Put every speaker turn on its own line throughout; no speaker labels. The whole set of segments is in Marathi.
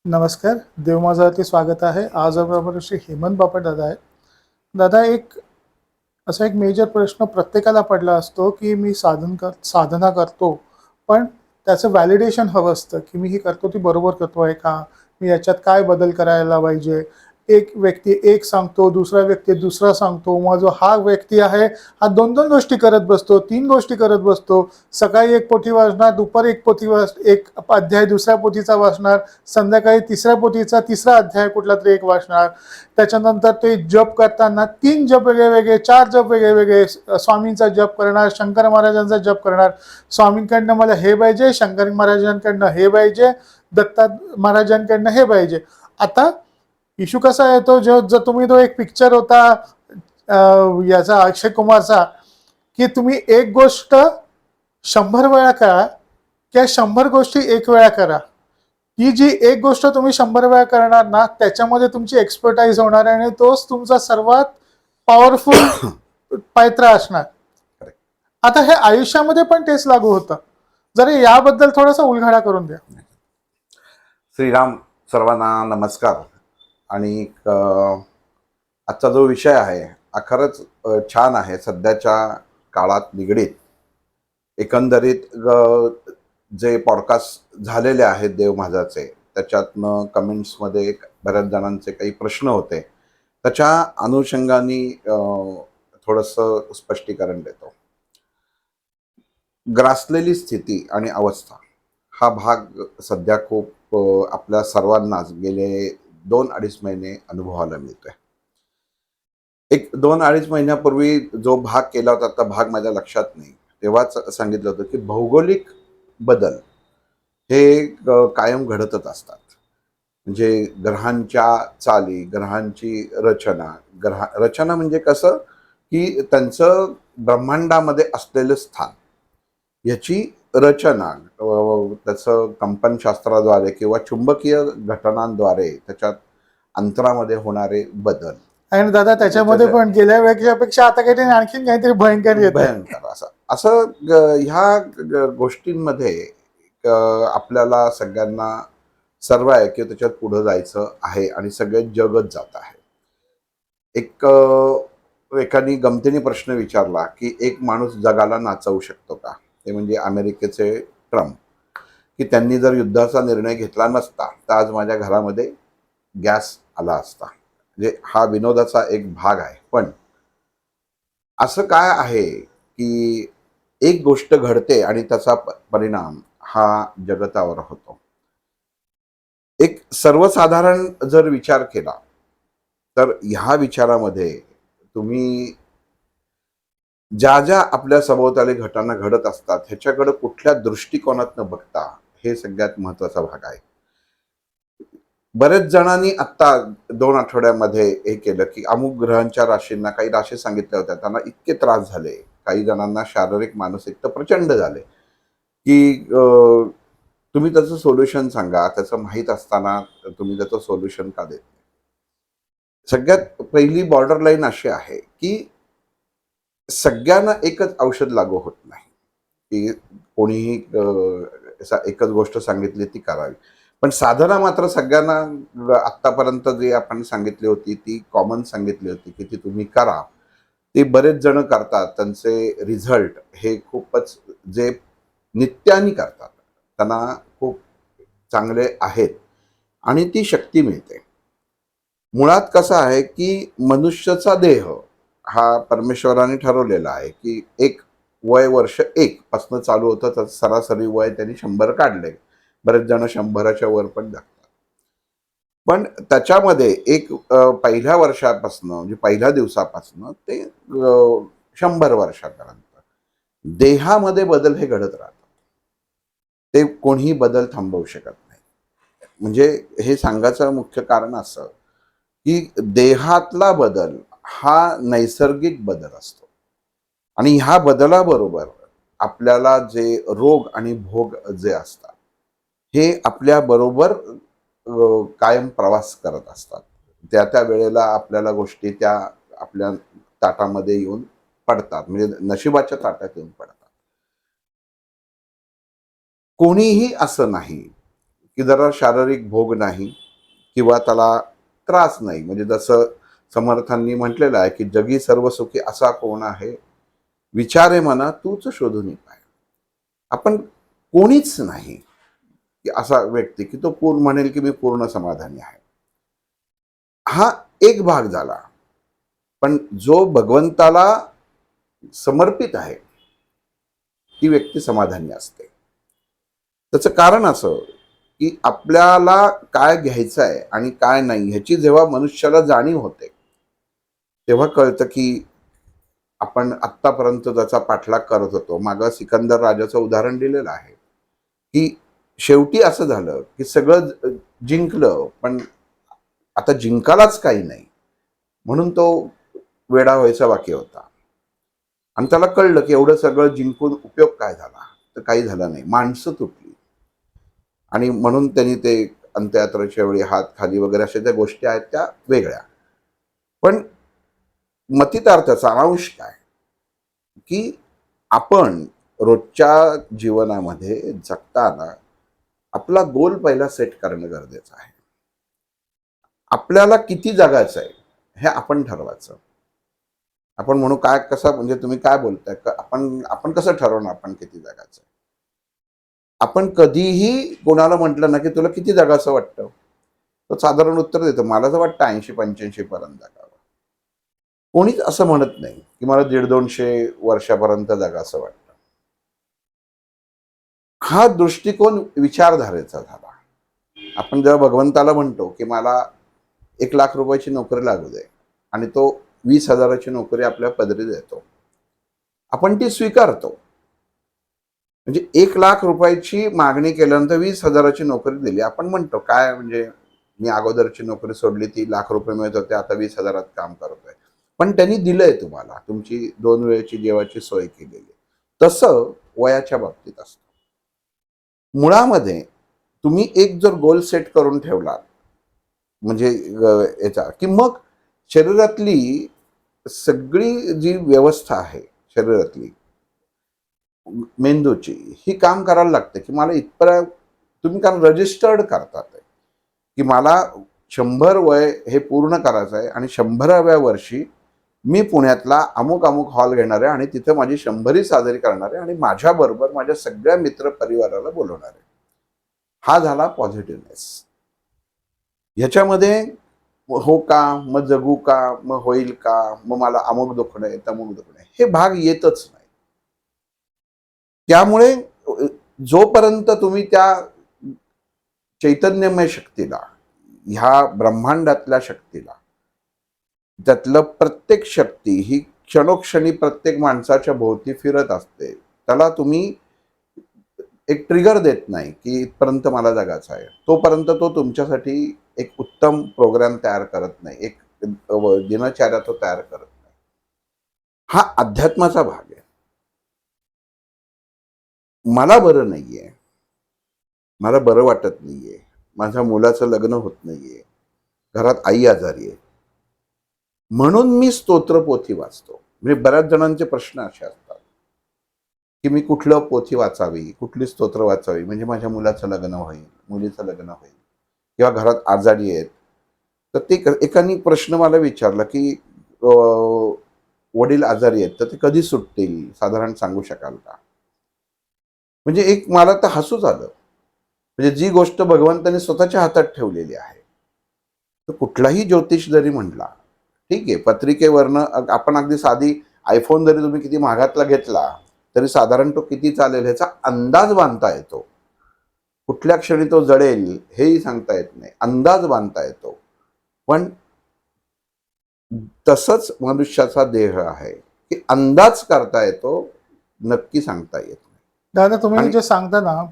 नमस्कार. देव माझ्यावरती स्वागत आहे. आज आपल्याबरोबर श्री हेमंत बापट दादा आहेत. दादा, असा एक मेजर प्रश्न प्रत्येकाला पडला असतो, की मी साधना करतो, पण त्याचं व्हॅलिडेशन हवं असतं, की मी ही करतो ती बरोबर करतोय का? मी याच्यात काय बदल करायला पाहिजे? एक व्यक्ती एक सांगतो, दुसरा व्यक्ती दुसरा सांगतो. मग जो हा व्यक्ती आहे, हा 2-2 गोष्टी करत बसतो, 3 गोष्टी करत बसतो. सकाळी एक पोथी वाचणार, दुपारी एक पोथी एक अध्याय दुसऱ्या पोथीचा वाचणार, संध्याकाळी तिसऱ्या पोथीचा तिसरा अध्याय कुठलातरी एक वाचणार. त्याच्यानंतर ते जप करताना 3 जप वेगळे-वेगळे, 4 जप वेगळे-वेगळे, स्वामींचा जप करणार, शंकर महाराजांचा जप करणार. स्वामींकडनं मला हे पाहिजे, शंकर महाराजांकडनं हे पाहिजे, दत्ता महाराजांकडनं हे पाहिजे. आता इश्यू कसा येतो, जो तुम्ही तो एक पिक्चर होता याचा अक्षय कुमारचा, की तुम्ही एक गोष्ट 100 वेळा करा किंवा 100 गोष्टी एक वेळा करा. ही जी एक गोष्ट तुम्ही 100 वेळा करणार ना, त्याच्यामध्ये तुमची एक्सपर्टाईज होणार आहे आणि तोच तुमचा सर्वात पॉवरफुल पायत्रा असणार. आता हे आयुष्यामध्ये पण तेच लागू होतं. जरा याबद्दल थोडासा उलगडा करून द्या.
श्रीराम. सर्वांना नमस्कार. आणि आजचा जो विषय आहे हा खरंच छान आहे. सध्याच्या काळात निगडीत एकंदरीत जे पॉडकास्ट झालेले आहेत देव माझाचे, त्याच्यातनं कमेंट्समध्ये बऱ्याच जणांचे काही प्रश्न होते. त्याच्या अनुषंगाने थोडंसं स्पष्टीकरण देतो. ग्रासलेली स्थिती आणि अवस्था हा भाग सध्या खूप आपल्या सर्वांनाच गेले 2-2.5 महिने अनुभवायला मिळतोय. एक 2-2.5 महिन्यापूर्वी जो भाग केला होता तो भाग माझ्या लक्षात नाही. तेव्हाच सांगितलं होतं की भौगोलिक बदल हे कायम घडतच असतात. म्हणजे ग्रहांच्या चाली, ग्रहांची रचना म्हणजे कसं, की त्यांचं ब्रह्मांडामध्ये असलेलं स्थान, याची रचना त्याचं कंपनशास्त्राद्वारे किंवा चुंबकीय घटनांद्वारे त्याच्यात अंतरामध्ये होणारे बदल.
आणि दादा, त्याच्यामध्ये पण गेल्या वेळेपेक्षा आता काहीतरी आणखीन काहीतरी भयंकर येत आहे.
भयंकर असं ह्या गोष्टींमध्ये आपल्याला सगळ्यांना सर्व आहे की त्याच्यात पुढे जायचं आहे आणि सगळे जगत जात आहे. एकाने गमतीने प्रश्न विचारला की एक माणूस जगाला नाचवू शकतो का? ते म्हणजे अमेरिकेचे ट्रम्प, की त्यांनी जर युद्धाचा निर्णय घेतला नसता तर आज माझ्या घरामध्ये गॅस आला असता. म्हणजे हा विनोदाचा एक भाग आहे. पण असं काय आहे की एक गोष्ट घडते आणि त्याचा परिणाम हा जगतावर होतो. एक सर्वसाधारण जर विचार केला तर ह्या विचारामध्ये तुम्ही ज्या ज्या आपल्या सभोवताली घटना घडत असतात ह्याच्याकडे कुठल्या दृष्टिकोनातनं बघता, हे सगळ्यात महत्वाचा भाग आहे. बरेच जणांनी आत्ता 2 आठवड्यामध्ये हे केलं की अमुक ग्रहांच्या राशींना काही राशी सांगितल्या होत्या, त्यांना इतके त्रास झाले, काही जणांना शारीरिक मानसिक तर प्रचंड झाले, की तुम्ही त्याचं सोल्युशन सांगा. त्याचं माहीत असताना तुम्ही त्याचं सोल्युशन का देत नाही? सगळ्यात पहिली बॉर्डर लाईन अशी आहे की सगळ्यांना एकच औषध लागू होत नाही, की कोणीही एकच गोष्ट सांगितली ती करावी. पण साधना मात्र सगळ्यांना आत्तापर्यंत जी आपण सांगितली होती ती कॉमन सांगितली होती की ती तुम्ही करा. ते बरेच जण करतात. त्यांचे रिझल्ट हे खूपच, जे नित्याने करतात त्यांना खूप चांगले आहेत आणि ती शक्ती मिळते. मुळात कसं आहे की मनुष्याचा देह हा परमेश्वराने ठरवलेला आहे की एक वय वर्ष 1 पासून चालू होतं, तर सरासरी वय त्यांनी 100 काढले. बरेच जण 100च्या वर पण जगतात. पण त्याच्यामध्ये एक पहिल्या वर्षापासून म्हणजे पहिल्या दिवसापासून ते 100 वर्षापर्यंत देहामध्ये बदल हे घडत राहतात. ते कोणीही बदल थांबवू शकत नाही. म्हणजे हे सांगायचं मुख्य कारण असं की देहातला बदल हा नैसर्गिक बदल असतो आणि ह्या बदलाबरोबर आपल्याला जे रोग आणि भोग जे असतात हे आपल्या बरोबर कायम प्रवास करत असतात. त्या त्या वेळेला आपल्याला गोष्टी त्या आपल्या ताटामध्ये येऊन पडतात, म्हणजे नशिबाच्या ताटात येऊन पडतात. कोणीही असं नाही की जरा शारीरिक भोग नाही किंवा त्याला त्रास नाही. म्हणजे जसं समर्थांनी म्हटलेलं आहे की जगी सर्व सुखी असा कोण आहे, विचारे मना तूच शोधून पाय. आपण कोणीच नाही की असा व्यक्ती की तो पूर्ण म्हणेल की मी पूर्ण समाधानी आहे. हा एक भाग झाला. पण जो भगवंताला समर्पित आहे ती व्यक्ती समाधानी असते. त्याचं कारण असं की आपल्याला काय घ्यायचं आहे आणि काय नाही ह्याची जेव्हा मनुष्याला जाणीव होते तेव्हा कळतं की आपण आत्तापर्यंत ज्याचा पाठलाग करत होतो, मागं सिकंदर राजाचं उदाहरण दिलेलं आहे की शेवटी असं झालं की सगळं जिंकलं, पण आता जिंकायलाच काही नाही म्हणून तो वेडा व्हायचा बाकी होता. आणि त्याला कळलं की एवढं सगळं जिंकून उपयोग काय झाला, तर काही झालं नाही, माणसं तुटली. आणि म्हणून त्यांनी ते अंत्ययात्रेच्या वेळी हात खाली वगैरे अशा ज्या गोष्टी आहेत त्या वेगळ्या. पण मतितार्थ सारांश काय की आपण रोजच्या जीवनामध्ये जगताना आपला गोल पहिला सेट करणं गरजेचं आहे. आपल्याला किती जगायचं आहे हे आपण ठरवायचं. आपण म्हणू काय कसं, म्हणजे तुम्ही काय बोलताय, आपण आपण कसं ठरवणार आपण किती जगायचं आहे? आपण कधीही कोणाला म्हटलं ना की तुला किती जगावंसं वाटतं, तो साधारण उत्तर देतो मला तर वाटतं 80-85 पर्यंत जगावं. कोणीच असं म्हणत नाही की मला 150-200 वर्षापर्यंत जगावंसं वाटतं. हा दृष्टिकोन विचारधारेचा झाला. आपण जेव्हा भगवंताला म्हणतो की मला 1,00,000 रुपयाची नोकरी लागू दे आणि तो 20,000ची नोकरी आपल्या पदरी देतो, आपण ती स्वीकारतो. म्हणजे 1,00,000 रुपयाची मागणी केल्यानंतर 20,000ची नोकरी दिली, आपण म्हणतो काय म्हणजे मी अगोदरची नोकरी सोडली, ती ₹1,00,000 मिळत होते, आता 20,000त काम करतोय. पण त्यांनी दिलंय तुम्हाला, तुमची 2 वेळेची जेवायची सोय केलेली. तसं वयाच्या बाबतीत असतं. मुळामध्ये तुम्ही एक जर गोल सेट करून ठेवला म्हणजे याचा की मग शरीरातली सगळी जी व्यवस्था आहे शरीरातली, मेंदूची, ही काम करायला लागते की मला इथपर्यंत तुम्ही कारण रजिस्टर्ड करतात की मला 100 वय हे पूर्ण करायचं आहे आणि 100व्या वर्षी मी पुण्यातला अमुक अमुक हॉल घेणार आहे आणि तिथे माझी 100री साजरी करणार आहे आणि माझ्याबरोबर माझ्या सगळ्या मित्र परिवाराला बोलवणार आहे. हा झाला पॉझिटिव्हनेस. ह्याच्यामध्ये हो का, मग जगू का, मग होईल का, मग मला अमुक दुखणं आहे तमुक दुखणं आहे, हे भाग येतच नाही. त्यामुळे जोपर्यंत तुम्ही त्या चैतन्यमय शक्तीला, ह्या ब्रह्मांडातल्या शक्तीला, त्यातलं प्रत्येक शक्ती ही क्षणोक्षणी प्रत्येक माणसाच्या भोवती फिरत असते, त्याला तुम्ही एक ट्रिगर देत नाही की इथपर्यंत मला जगायचं आहे, तोपर्यंत तो तुमच्यासाठी एक उत्तम प्रोग्राम तयार करत नाही, एक दिनचर्या तो तयार करत नाही. हा अध्यात्माचा भाग आहे. मला बरं नाहीये, मला बरं वाटत नाहीये, माझ्या मुलाचं लग्न होत नाहीये, घरात आई आजारी आहे, म्हणून मी स्तोत्रपोथी वाचतो. म्हणजे बऱ्याच जणांचे प्रश्न असे असतात की मी कुठलं पोथी वाचावी, कुठली स्तोत्र वाचावी, म्हणजे माझ्या मुलाचं लग्न होईल, मुलीचं लग्न होईल, किंवा घरात आजारी आहेत. तर ते एकाने प्रश्न मला विचारला की वडील आजारी आहेत तर ते कधी सुटतील, साधारण सांगू शकाल का? म्हणजे एक मला तर हसूच आलं. म्हणजे जी गोष्ट भगवंताने स्वतःच्या हातात ठेवलेली आहे, तर कुठलाही ज्योतिष जरी म्हटला, ठीक आहे, पत्रिकेवरनं आपण अगदी साधी आयफोन जरी तुम्ही किती महागातला घेतला तरी साधारण तो किती चालेल ह्याचा अंदाज बांधता येतो. कुठल्या क्षणी तो जळेल हेही सांगता येत नाही, अंदाज बांधता येतो. पण तसंच मनुष्याचा देह आहे की अंदाज करता येतो, नक्की सांगता येत नाही.
दादा तुम्ही
आणि
जे सांगता ना,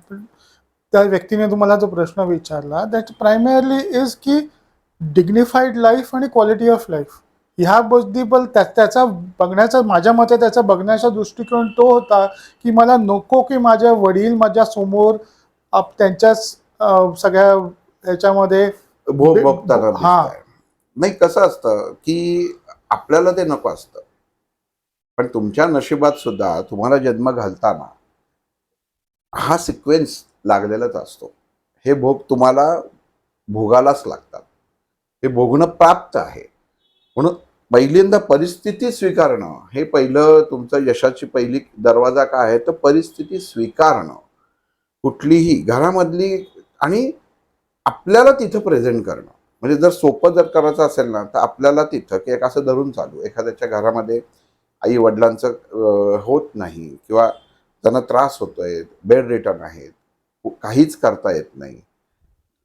त्या व्यक्तीने तुम्हाला जो प्रश्न विचारला दॅट प्रायमरली इज की डिग्निफाईड लाईफ आणि क्वालिटी ऑफ लाईफ ह्या बद्दल त्याचा बघण्याचा, माझ्या मते त्याचा बघण्याचा दृष्टिकोन तो होता की मला नको की माझ्या वडील माझ्या समोर त्यांच्याच सगळ्या ह्याच्यामध्ये
भोगताना
हा
दिसत आहे. नाही, कसं असतं की आपल्याला ते नको असतं, पण तुमच्या नशिबात सुद्धा तुम्हाला जन्म घालताना हा सिक्वेन्स लागलेलाच असतो. हे भोग तुम्हाला भोगायलाच लागतात. हे भोगणं प्राप्त आहे. म्हणून पहिल्यांदा परिस्थिती स्वीकारणं हे पहिलं तुमचं यशाची पहिली दरवाजा काय आहे, तर परिस्थिती स्वीकारणं. कुठलीही घरामधली आणि आपल्याला तिथं प्रेझेंट करणं. म्हणजे जर सोपं जर करायचं असेल ना, तर आपल्याला तिथं की एक असं धरून चालू. एखाद्याच्या घरामध्ये आई-वडिलांचं होत नाही किंवा त्यांना त्रास होतोय, बेड रिटर्न आहेत, काहीच करता येत नाही.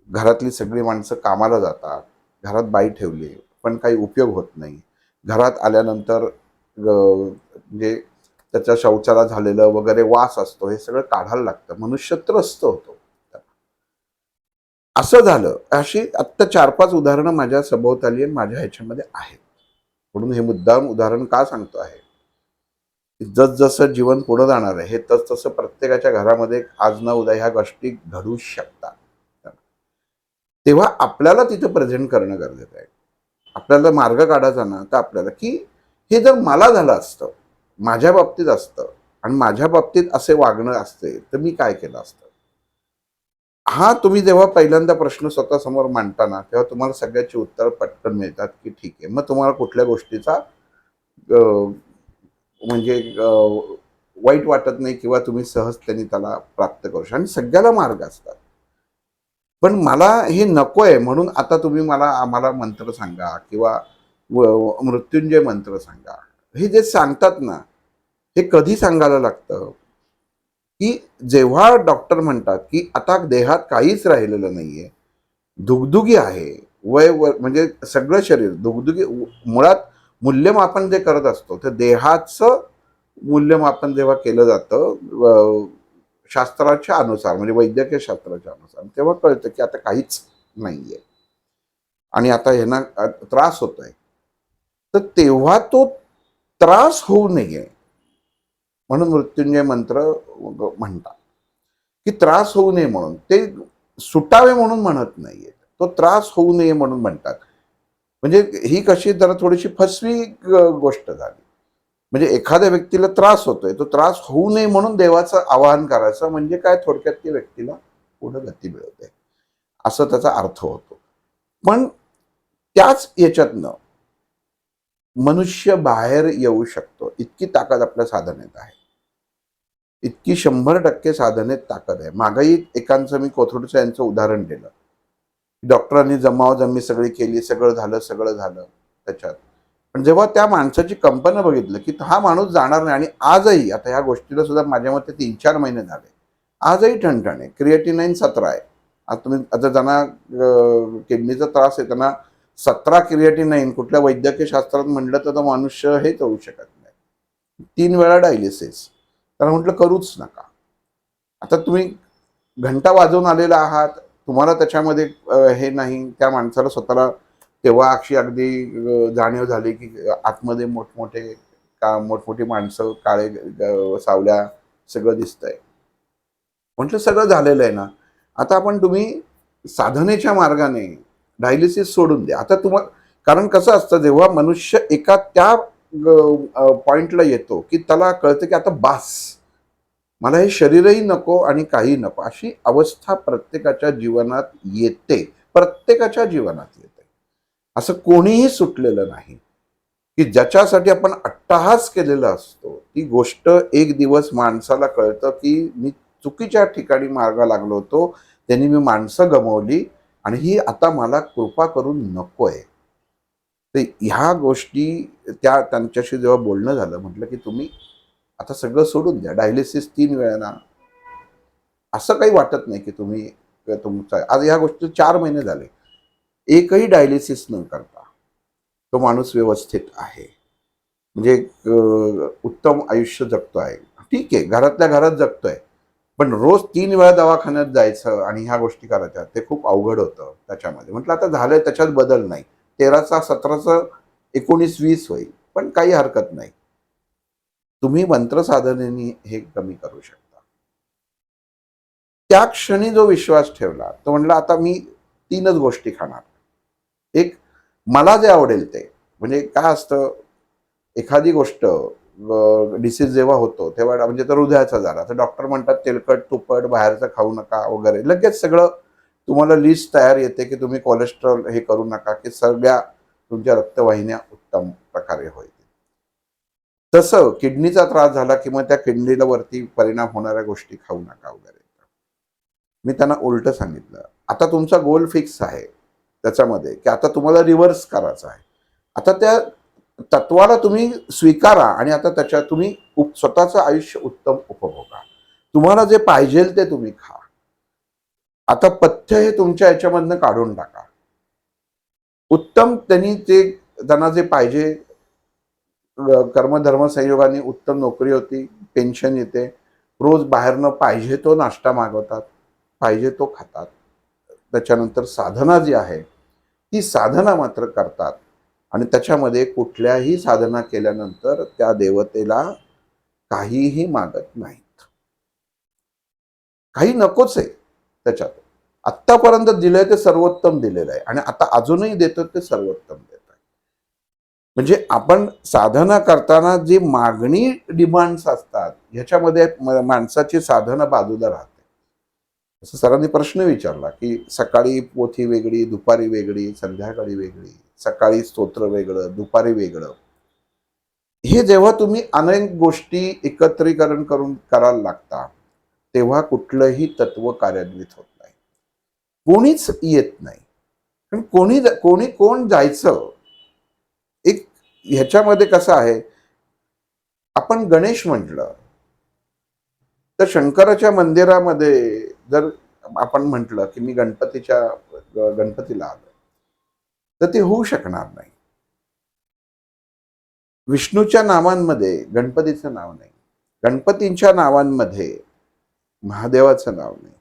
घरातली सगळी माणसं कामाला जातात, घरात बाई ठेवली, पण काही उपयोग होत नाही. घरात आल्यानंतर म्हणजे त्याच्या शौचाला झालेलं वगैरे वास असतो, हे सगळं काढायला लागतं. मनुष्य त्रस्त होतो. असं झालं. अशी आत्ता 4-5 उदाहरणं माझ्या सभोवताली आणि माझ्या ह्याच्यामध्ये आहेत. म्हणून हे मुद्दाम उदाहरण का सांगतो आहे, जसं जीवन पुढे जाणार आहे, हे तसं प्रत्येकाच्या घरामध्ये आज ना उद्या ह्या गोष्टी घडू शकतात. तेव्हा आपल्याला तिथं प्रेझेंट करणं गरजेचं आहे. आपल्याला मार्ग काढायचा ना, तर आपल्याला की हे जर मला झालं असतं, माझ्या बाबतीत असतं आणि माझ्या बाबतीत असे वागणं असते, तर मी काय केलं असतं? हा तुम्ही जेव्हा पहिल्यांदा प्रश्न स्वतःसमोर मांडताना, तेव्हा तुम्हाला सगळ्याची उत्तर पटकन मिळतात, की ठीक आहे. मग तुम्हाला कुठल्या गोष्टीचा म्हणजे वाईट वाटत नाही किंवा तुम्ही सहजतेने त्याला प्राप्त करू शकता आणि सगळ्याला मार्ग असतात. पण मला हे नको आहे म्हणून आता तुम्ही आम्हाला मंत्र सांगा किंवा मृत्युंजय मंत्र सांगा. हे जे सांगतात ना, हे कधी सांगायला लागतं, की जेव्हा डॉक्टर म्हणतात, की आता देहात काहीच राहिलेलं नाहीये. दुगदुगी आहे. म्हणजे सगळं शरीर दुगदुगी मुळात मूल्यमापन जे करत असतो, तर देहाचं मूल्यमापन जेव्हा केलं जातं शास्त्राच्या अनुसार म्हणजे वैद्यकीय शास्त्राच्या अनुसार, तेव्हा कळतं की आता काहीच नाहीये आणि आता ह्यांना त्रास होतोय. तर तेव्हा तो त्रास होऊ नये म्हणून मृत्युंजय मंत्र म्हणतात, की त्रास होऊ नये म्हणून. ते सुटावे म्हणून म्हणत नाहीये. तो त्रास होऊ नये म्हणून म्हणतात. म्हणजे ही कशी जरा थोडीशी फसवी गोष्ट झाली. म्हणजे एखाद्या व्यक्तीला त्रास होतोय, तो त्रास होऊ नये म्हणून देवाचं आवाहन करायचं म्हणजे काय, थोडक्यात त्या व्यक्तीला पुढे गती मिळते असं त्याचा अर्थ होतो. पण त्याच याच्यातनं मनुष्य बाहेर येऊ शकतो. इतकी ताकद आपल्या साधनेत आहे. इतकी 100% साधनेत ताकद आहे. मागही एकांचं मी कोथरूडचं यांचं उदाहरण दिलं. डॉक्टरांनी जमावजमी सगळी केली, सगळं झालं त्याच्यात. पण जेव्हा त्या माणसाची कंपन बघितलं, की हा माणूस जाणार नाही आणि आजही आता ह्या गोष्टीला सुद्धा माझ्या मते 3-4 महिने झाले. आजही ठणठण आहे. क्रिएटिनाईन 17 आहे. आता तुम्ही आता ज्यांना किडनीचा त्रास आहे त्यांना 17 क्रिएटिनाईन कुठल्या वैद्यकीय शास्त्रात म्हटलं तर तो मनुष्य हेच होऊ शकत नाही. 3 वेळा डायलिसिस. त्याला म्हटलं करूच नका. आता तुम्ही घंटा वाजवून आलेला आहात, तुम्हाला त्याच्यामध्ये हे नाही, त्या माणसाला स्वतःला तेव्हा अगदी जाणीव झाली की आतमध्ये मोठमोठी माणसं काळे सावल्या सगळं दिसतंय. म्हटलं सगळं झालेलं आहे ना, आता तुम्ही साधनेच्या मार्गाने डायलिसिस सोडून द्या. आता तुम्हाला कारण कसं असतं जेव्हा मनुष्य एका त्या पॉइंटला येतो की त्याला कळतं की आता बास, मला हे शरीरही नको आणि काही नको, अशी अवस्था प्रत्येकाच्या जीवनात येते. प्रत्येकाच्या जीवनात येते. असं कोणीही सुटलेलं नाही, की ज्याच्यासाठी आपण अट्टहास केलेला असतो ती गोष्ट एक दिवस माणसाला कळतं की मी चुकीच्या ठिकाणी मार्ग लागलो होतो, त्यांनी मी माणसं गमावली आणि ही आता मला कृपा करून नकोय. तर ह्या गोष्टी त्यांच्याशी जेव्हा बोलणं झालं, म्हटलं की तुम्ही आता सगळं सोडून द्या. डायलिसिस 3 वेळा असं काही वाटत नाही की तुम्ही तुमचा आज ह्या गोष्टी 4 महिने झाले. एकही डायलिसिस न करता तो माणूस व्यवस्थित आहे. म्हणजे उत्तम आयुष्य जगतोय. ठीक आहे, घरातल्या घरात जगतोय. पण रोज 3 वेळा दवाखान्यात जायचं आणि ह्या गोष्टी करायच्या ते खूप अवघड होतं त्याच्यामध्ये. म्हटलं आता झालंय त्याच्यात बदल नाही. 13चा 17चं 19-20 होईल. पण काही हरकत नाही. तुम्ही मंत्र साधनेने हे कमी करू शकता. त्या क्षणी जो विश्वास ठेवला, तो म्हणला आता मी 3च गोष्टी खाणार. एक मला जे आवडेल ते. म्हणजे काय असतं, एखादी गोष्ट डिसीज जेव्हा होतो तेव्हा म्हणजे तर हृदयाचा झाला तर डॉक्टर म्हणतात तेलकट तुपट बाहेरचं खाऊ नका वगैरे, लगेच सगळं तुम्हाला लिस्ट तयार येते की तुम्ही कोलेस्ट्रॉल हे करू नका, की सगळ्या तुमच्या रक्तवाहिन्या उत्तम प्रकारे होईल. तसं किडनीचा त्रास झाला की मग त्या किडनीला वरती परिणाम होणाऱ्या गोष्टी खाऊ नका वगैरे. मी त्यांना उलट सांगितलं, आता तुमचा गोल फिक्स आहे त्याच्यामध्ये, की आता तुम्हाला रिव्हर्स करायचं आहे. आता त्या तत्वाला तुम्ही स्वीकारा आणि आता त्याच्यात तुम्ही स्वतःचं आयुष्य उत्तम उपभोगा. तुम्हाला जे पाहिजे ते तुम्ही खा. आता पथ्य हे तुमच्या याच्यामधनं काढून टाका. उत्तम त्यांना जे पाहिजे, कर्मधर्म संयोगाने उत्तम नोकरी होती, पेन्शन येते, रोज बाहेरनं पाहिजे तो नाश्ता मागवतात, पाहिजे तो खातात. त्याच्यानंतर साधना जी आहे ती साधना मात्र करतात आणि त्याच्यामध्ये कुठल्याही साधना केल्यानंतर त्या देवतेला काहीही मागत नाहीत. काही नकोच आहे त्याच्यात. आत्तापर्यंत दिलंय ते सर्वोत्तम दिलेलं आहे आणि आता अजूनही देतो ते सर्वोत्तम देत आहे. म्हणजे आपण साधना करताना जी मागणी डिमांड्स असतात ह्याच्यामध्ये माणसाची साधना बाजूला राहते. असं सरांनी प्रश्न विचारला की सकाळी पोथी वेगळी, दुपारी वेगळी, संध्याकाळी वेगळी, सकाळी स्तोत्र वेगळं, दुपारी वेगळं. हे जेव्हा तुम्ही अनेक गोष्टी एकत्रीकरण करून करायला लागता तेव्हा कुठलंही तत्व कार्यान्वित होत नाही. कोणीच येत नाही. पण कोण जायचं. एक ह्याच्यामध्ये कसं आहे, आपण गणेश म्हटलं तर शंकराच्या मंदिरामध्ये जर आपण म्हटलं की मी गणपतीला आलो तर ते होऊ शकणार नाही. विष्णूच्या नावांमध्ये गणपतीचं नाव नाही, गणपतींच्या नावांमध्ये महादेवाचं नाव नाही.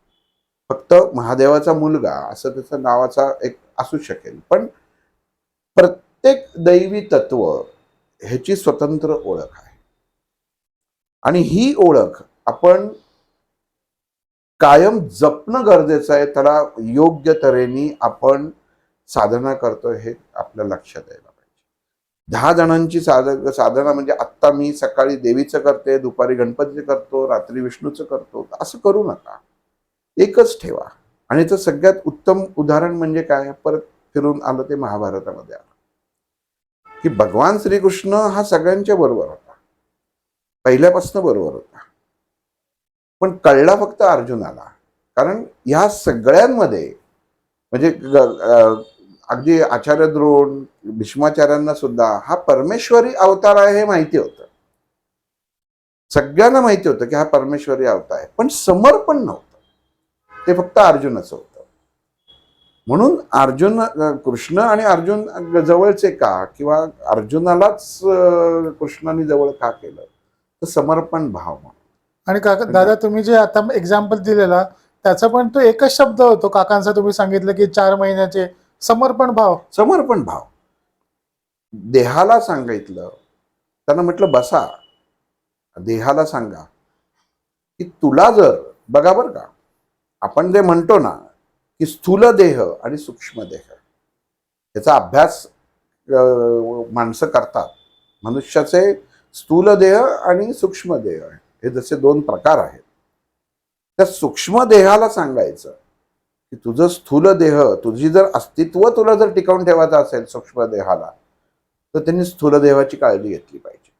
फक्त महादेवाचा मुलगा असं त्याचं नावाचा एक असू शकेल, पण प्रत्येक दैवी तत्व ह्याची स्वतंत्र ओळख आहे आणि ही ओळख आपण कायम जपणं गरजेचं आहे. त्याला योग्य तऱ्हेने आपण साधना करतोय हे आपल्या लक्षात यायला पाहिजे. 10 जणांची साधना म्हणजे आत्ता मी सकाळी देवीचं करते, दुपारी गणपतीचं करतो, रात्री विष्णूचं करतो, असं करू नका. एकच ठेवा. आणि याचं सगळ्यात उत्तम उदाहरण म्हणजे काय, परत फिरून आलं ते महाभारतामध्ये आलं की भगवान श्रीकृष्ण हा सगळ्यांच्या बरोबर होता, पहिल्यापासून बरोबर होता, पण कळला फक्त अर्जुनाला. कारण ह्या सगळ्यांमध्ये म्हणजे अगदी आचार्य द्रोण, भीष्माचार्यांना सुद्धा हा परमेश्वरी अवतार आहे हे माहिती होतं. सगळ्यांना माहिती होतं की हा परमेश्वरी अवतार आहे, पण समर्पण नव्हतं. ते फक्त अर्जुनाचं होतं. म्हणून कृष्ण आणि अर्जुन जवळचे का, किंवा अर्जुनालाच कृष्णाने जवळ का केलं, तर समर्पण भाव म्हणून.
आणि काका दादा तुम्ही जे आता एक्झाम्पल दिलेला त्याचा पण तो एकच शब्द होतो काकांचा, तुम्ही सांगितलं की 4 महिन्याचे समर्पण भाव.
समर्पण भाव देहाला सांगितलं. त्यांना म्हटलं बसा, देहाला सांगा की तुला जर, बघा बरं का, आपण जे म्हणतो ना की स्थूल देह आणि सूक्ष्म देह याचा अभ्यास माणसं करतात. मनुष्याचे स्थूल देह आणि सूक्ष्म देह हे जसे 2 प्रकार आहेत. त्या सूक्ष्म देहाला सांगायचं की तुझं स्थूल देह, तुझी जर अस्तित्व तुला जर टिकवून ठेवायचं असेल सूक्ष्म देहाला, तर त्यांनी स्थूल देहाची काळजी घेतली पाहिजे.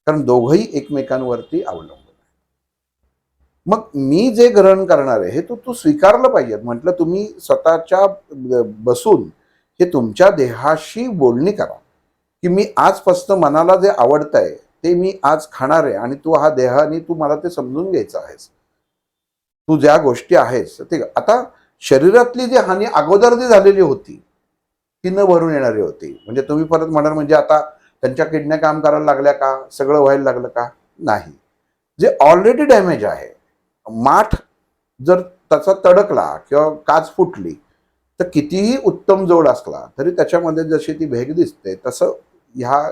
कारण दोघंही एकमेकांवरती अवलंबून आहे. मग मी जे ग्रहण करणार आहे हे तू स्वीकारलं पाहिजे. म्हटलं तुम्ही स्वतःच्या बसून हे तुमच्या देहाशी बोलणी करा की मी आजपासून मनाला जे आवडतंय ते मी आज खाणार आहे आणि तू हा देहाने तू मला ते समजून घ्यायचं आहेस. तू ज्या गोष्टी आहेस ते आता शरीरातली जी हानी अगोदर जी झालेली होती ती न भरून येणारी होती. म्हणजे तुम्ही परत म्हणाल म्हणजे आता त्यांच्या किडन्या काम करायला लागल्या का, सगळं व्हायला लागलं का, नाही. जे ऑलरेडी डॅमेज आहे, माठ जर त्याचा तडकला किंवा काच फुटली तर कितीही उत्तम जोड असला तरी त्याच्यामध्ये जशी ती भेग दिसते तसं ह्या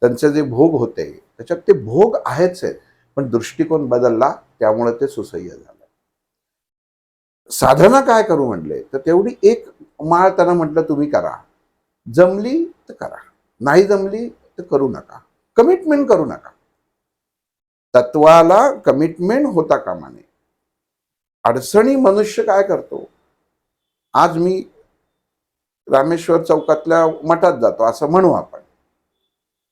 त्यांचे जे भोग होते त्याच्यात ते भोग आहेच आहेत, पण दृष्टिकोन बदलला त्यामुळे ते सुसह्य झालं. साधना काय करू म्हटले तर तेवढी एक माळ त्यांना म्हटलं तुम्ही करा. जमली तर करा, नाही जमली तर करू नका. कमिटमेंट करू नका. तत्वाला कमिटमेंट होता कामा नये. अडचणी मनुष्य काय करतो, आज मी रामेश्वर चौकातल्या मठात जातो असं म्हणू आपण.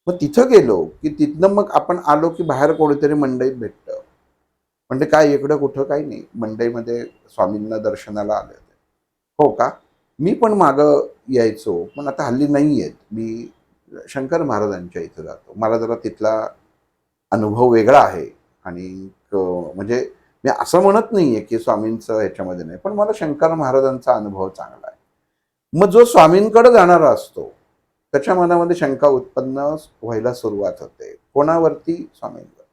मग तिथं गेलो की तिथनं मग आपण आलो की बाहेर कोणीतरी मंडईत भेटतं. म्हणजे काय इकडं कुठं काही नाही, मंडईमध्ये स्वामींना दर्शनाला आले होते. हो का? मी पण मागं यायचो, पण आता हल्ली नाही येत. मी शंकर महाराजांच्या इथं जातो. मला जरा तिथला अनुभव वेगळा आहे. आणि म्हणजे मी असं म्हणत नाहीये की स्वामींचं ह्याच्यामध्ये नाही, पण मला शंकर महाराजांचा अनुभव चांगला आहे. मग जो स्वामींकडे जाणारा असतो त्याच्या मनामध्ये शंका उत्पन्न व्हायला सुरुवात होते. कोणावरती? स्वामींवर.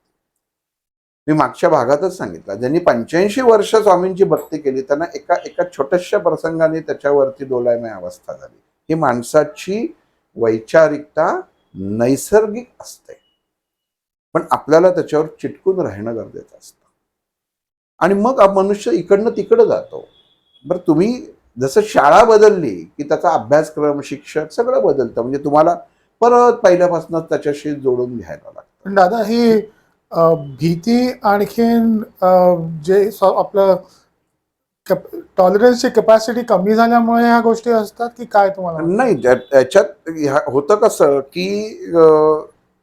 मी मागच्या भागातच सांगितलं, ज्यांनी 85 वर्ष स्वामींची भक्ती केली त्यांना एका एका छोट्याशा प्रसंगाने त्याच्यावरती डोलायमय अवस्था झाली. ही माणसाची वैचारिकता नैसर्गिक असते, पण आपल्याला त्याच्यावर चिटकून राहणं गरजेचं असतं. आणि मग मनुष्य इकडनं तिकडं जातो. बरं, तुम्ही जसं शाळा बदलली की त्याचा अभ्यासक्रम, शिक्षक सगळं बदलतं. म्हणजे तुम्हाला परत पहिल्यापासून त्याच्याशी जोडून घ्यायला लागतं.
पण दादा ही भीती आणखीन आपलं टॉलरन्सची कॅपॅसिटी कमी झाल्यामुळे ह्या गोष्टी असतात की काय तुम्हाला वाटतं?
नाही, त्याच्यात होतं कसं की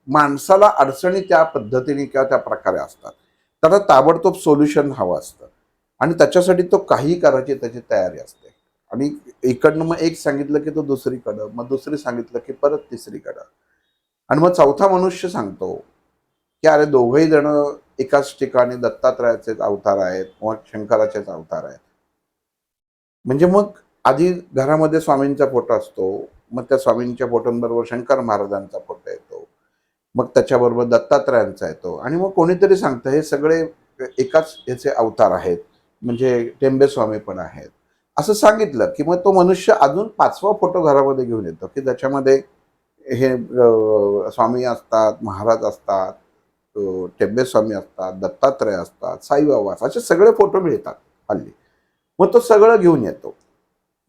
माणसाला अडचणी त्या पद्धतीने किंवा त्या प्रकारे असतात. त्याला ताबडतोब सोल्युशन हवं असतं आणि त्याच्यासाठी तो काही करायची त्याची तयारी असते. आणि इकडनं मग एक सांगितलं की तो दुसरीकडं, मग दुसरी सांगितलं की परत तिसरीकडं, आणि मग चौथा मनुष्य सांगतो की अरे दोघही जण एकाच ठिकाणी दत्तात्रयाचेच अवतार आहेत किंवा शंकराचेच अवतार आहेत. म्हणजे मग आधी घरामध्ये स्वामींचा फोटो असतो, मग त्या स्वामींच्या फोटोंबरोबर शंकर महाराजांचा फोटो येतो, मग त्याच्याबरोबर दत्तात्रयांचा येतो, आणि मग कोणीतरी सांगतं हे सगळे एकाच याचे अवतार आहेत, म्हणजे टेंबे स्वामी पण आहेत असं सांगितलं की मग तो मनुष्य अजून 5वा फोटो घरामध्ये घेऊन येतो की ज्याच्यामध्ये हे स्वामी असतात, महाराज असतात, टेंबे स्वामी असतात, दत्तात्रय असतात, साईबाबा असतात, असे सगळे फोटो मिळतात हल्ली. मग तो सगळं घेऊन येतो.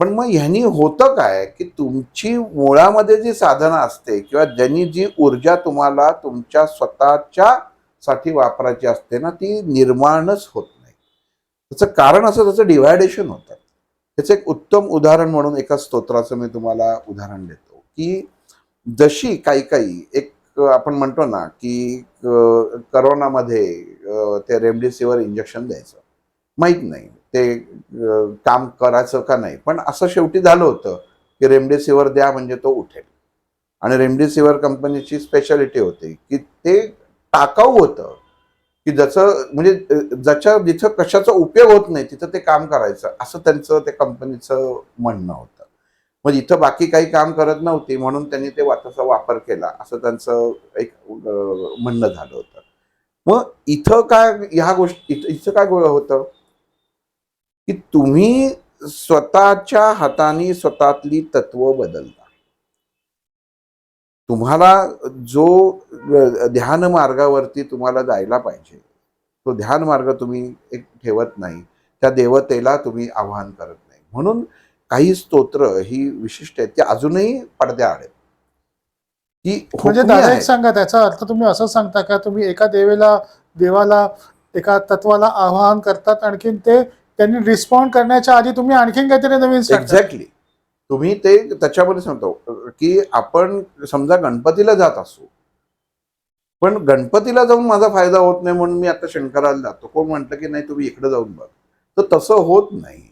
पण मग ह्यानी होतं काय की तुमची मुळामध्ये जी साधना असते किंवा ज्यांनी जी ऊर्जा तुम्हाला तुमच्या स्वतःच्या साठी वापरायची असते ना, ती निर्माणच होत नाही. त्याचं कारण असं त्याचं डिव्हायडेशन होतं. त्याचं एक उत्तम उदाहरण म्हणून एका स्तोत्राचं मी तुम्हाला उदाहरण देतो की जशी काही काही एक आपण म्हणतो ना की करोनामध्ये ते रेमडेसिवीर इंजेक्शन द्यायचं, माहीत नाही ते काम करायचं का नाही, पण असं शेवटी झालं होतं की रेमडेसिवीर द्या म्हणजे तो उठेल. आणि रेमडेसिवीर कंपनीची स्पेशालिटी होती की ते टाकाऊ होतं, की ज्याचं म्हणजे ज्याच्या जिथं कशाचा उपयोग होत नाही तिथं ते काम करायचं, असं त्यांचं ते कंपनीचं म्हणणं होतं. मग इथं बाकी काही काम करत नव्हती म्हणून त्यांनी ते त्याचा वापर केला असं त्यांचं एक म्हणणं झालं होतं. मग इथं काय ह्या गोष्टी इथं काय होतं की तुम्ही स्वतःच्या हाताने स्वतःतली तत्व बदलता. तुम्हाला जो ध्यान मार्गावरती तुम्हाला जायला पाहिजे तो ध्यान मार्ग तुम्ही एक ठेवत नाही, त्या देवतेला तुम्ही आवाहन करत नाही. म्हणून काही स्तोत्र ही विशिष्ट आहेत, ती अजूनही पडद्याआड आहेत, ती
म्हणजे
हुकमी
दादा एक
आहेत.
सांगा, त्याचा अर्थ तुम्ही असं सांगता का तुम्ही एका देवाला एका तत्वाला आवाहन करतात, आणखीन ते त्यांनी रिस्पॉन्ड करण्याच्या आधी तुम्ही आणखीन काहीतरी नवीन स्टार्ट करता?
एक्झॅक्टली. तुम्ही ते त्याच्यामध्ये सांगतो की आपण समजा गणपतीला जात असू, पण गणपतीला जाऊन माझा फायदा होत नाही म्हणून मी आता शंकराला जातो. कोण म्हणतं की नाही तुम्ही इकडे जाऊन बघ, तर तसं होत नाही.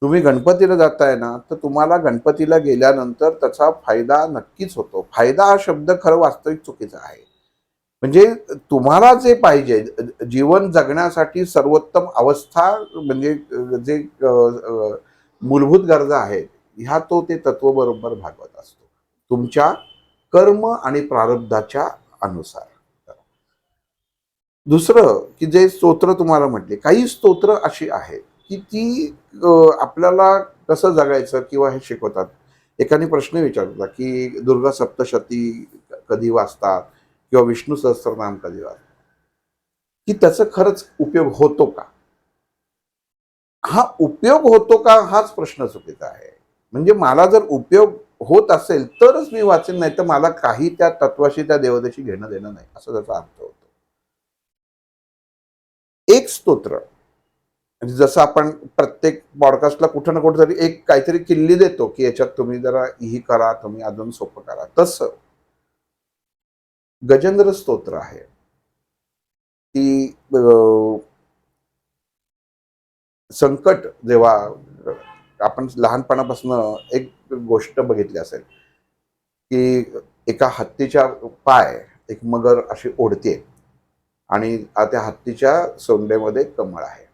तुम्ही गणपतीला जाताय ना, तर तुम्हाला गणपतीला गेल्यानंतर त्याचा फायदा नक्कीच होतो. फायदा हा शब्द खरं वास्तविक चुकीचा आहे. म्हणजे तुम्हाला जे पाहिजे जीवन जगण्यासाठी सर्वोत्तम अवस्था, म्हणजे जे मूलभूत गरजा आहेत ह्या तो ते तत्व बरोबर भागवत असतो तुमच्या कर्म आणि प्रारब्धाच्या अनुसार. दुसरं की जे स्तोत्र तुम्हाला म्हटले, काही स्तोत्र अशी आहेत की ती आपल्याला कसं जगायचं किंवा हे शिकवतात. एकाने प्रश्न विचारला की दुर्गा सप्तशती कधी वाचतात किंवा विष्णू सहस्त्रनाम कधी वाचतात, की त्याचा खरंच उपयोग होतो का? हा उपयोग होतो का हाच प्रश्न चुकीचा आहे. म्हणजे मला जर उपयोग होत असेल तरच मी वाचेन, नाही तर मला काही त्या तत्वाशी त्या देवतेशी घेणं देणं नाही, असं त्याचा अर्थ होतो. एक स्तोत्र म्हणजे जसं आपण प्रत्येक पॉडकास्टला कुठं ना कुठं तरी एक काहीतरी किल्ली देतो की याच्यात तुम्ही जरा ही करा, तुम्ही अजून सोपं करा, तसं गजेंद्र स्तोत्र आहे की संकट जेव्हा आपण लहानपणापासून एक गोष्ट बघितली असेल की एका हत्तीच्या पाय एक मगर अशी ओढते आणि त्या हत्तीच्या सोंडेमध्ये कमळ आहे.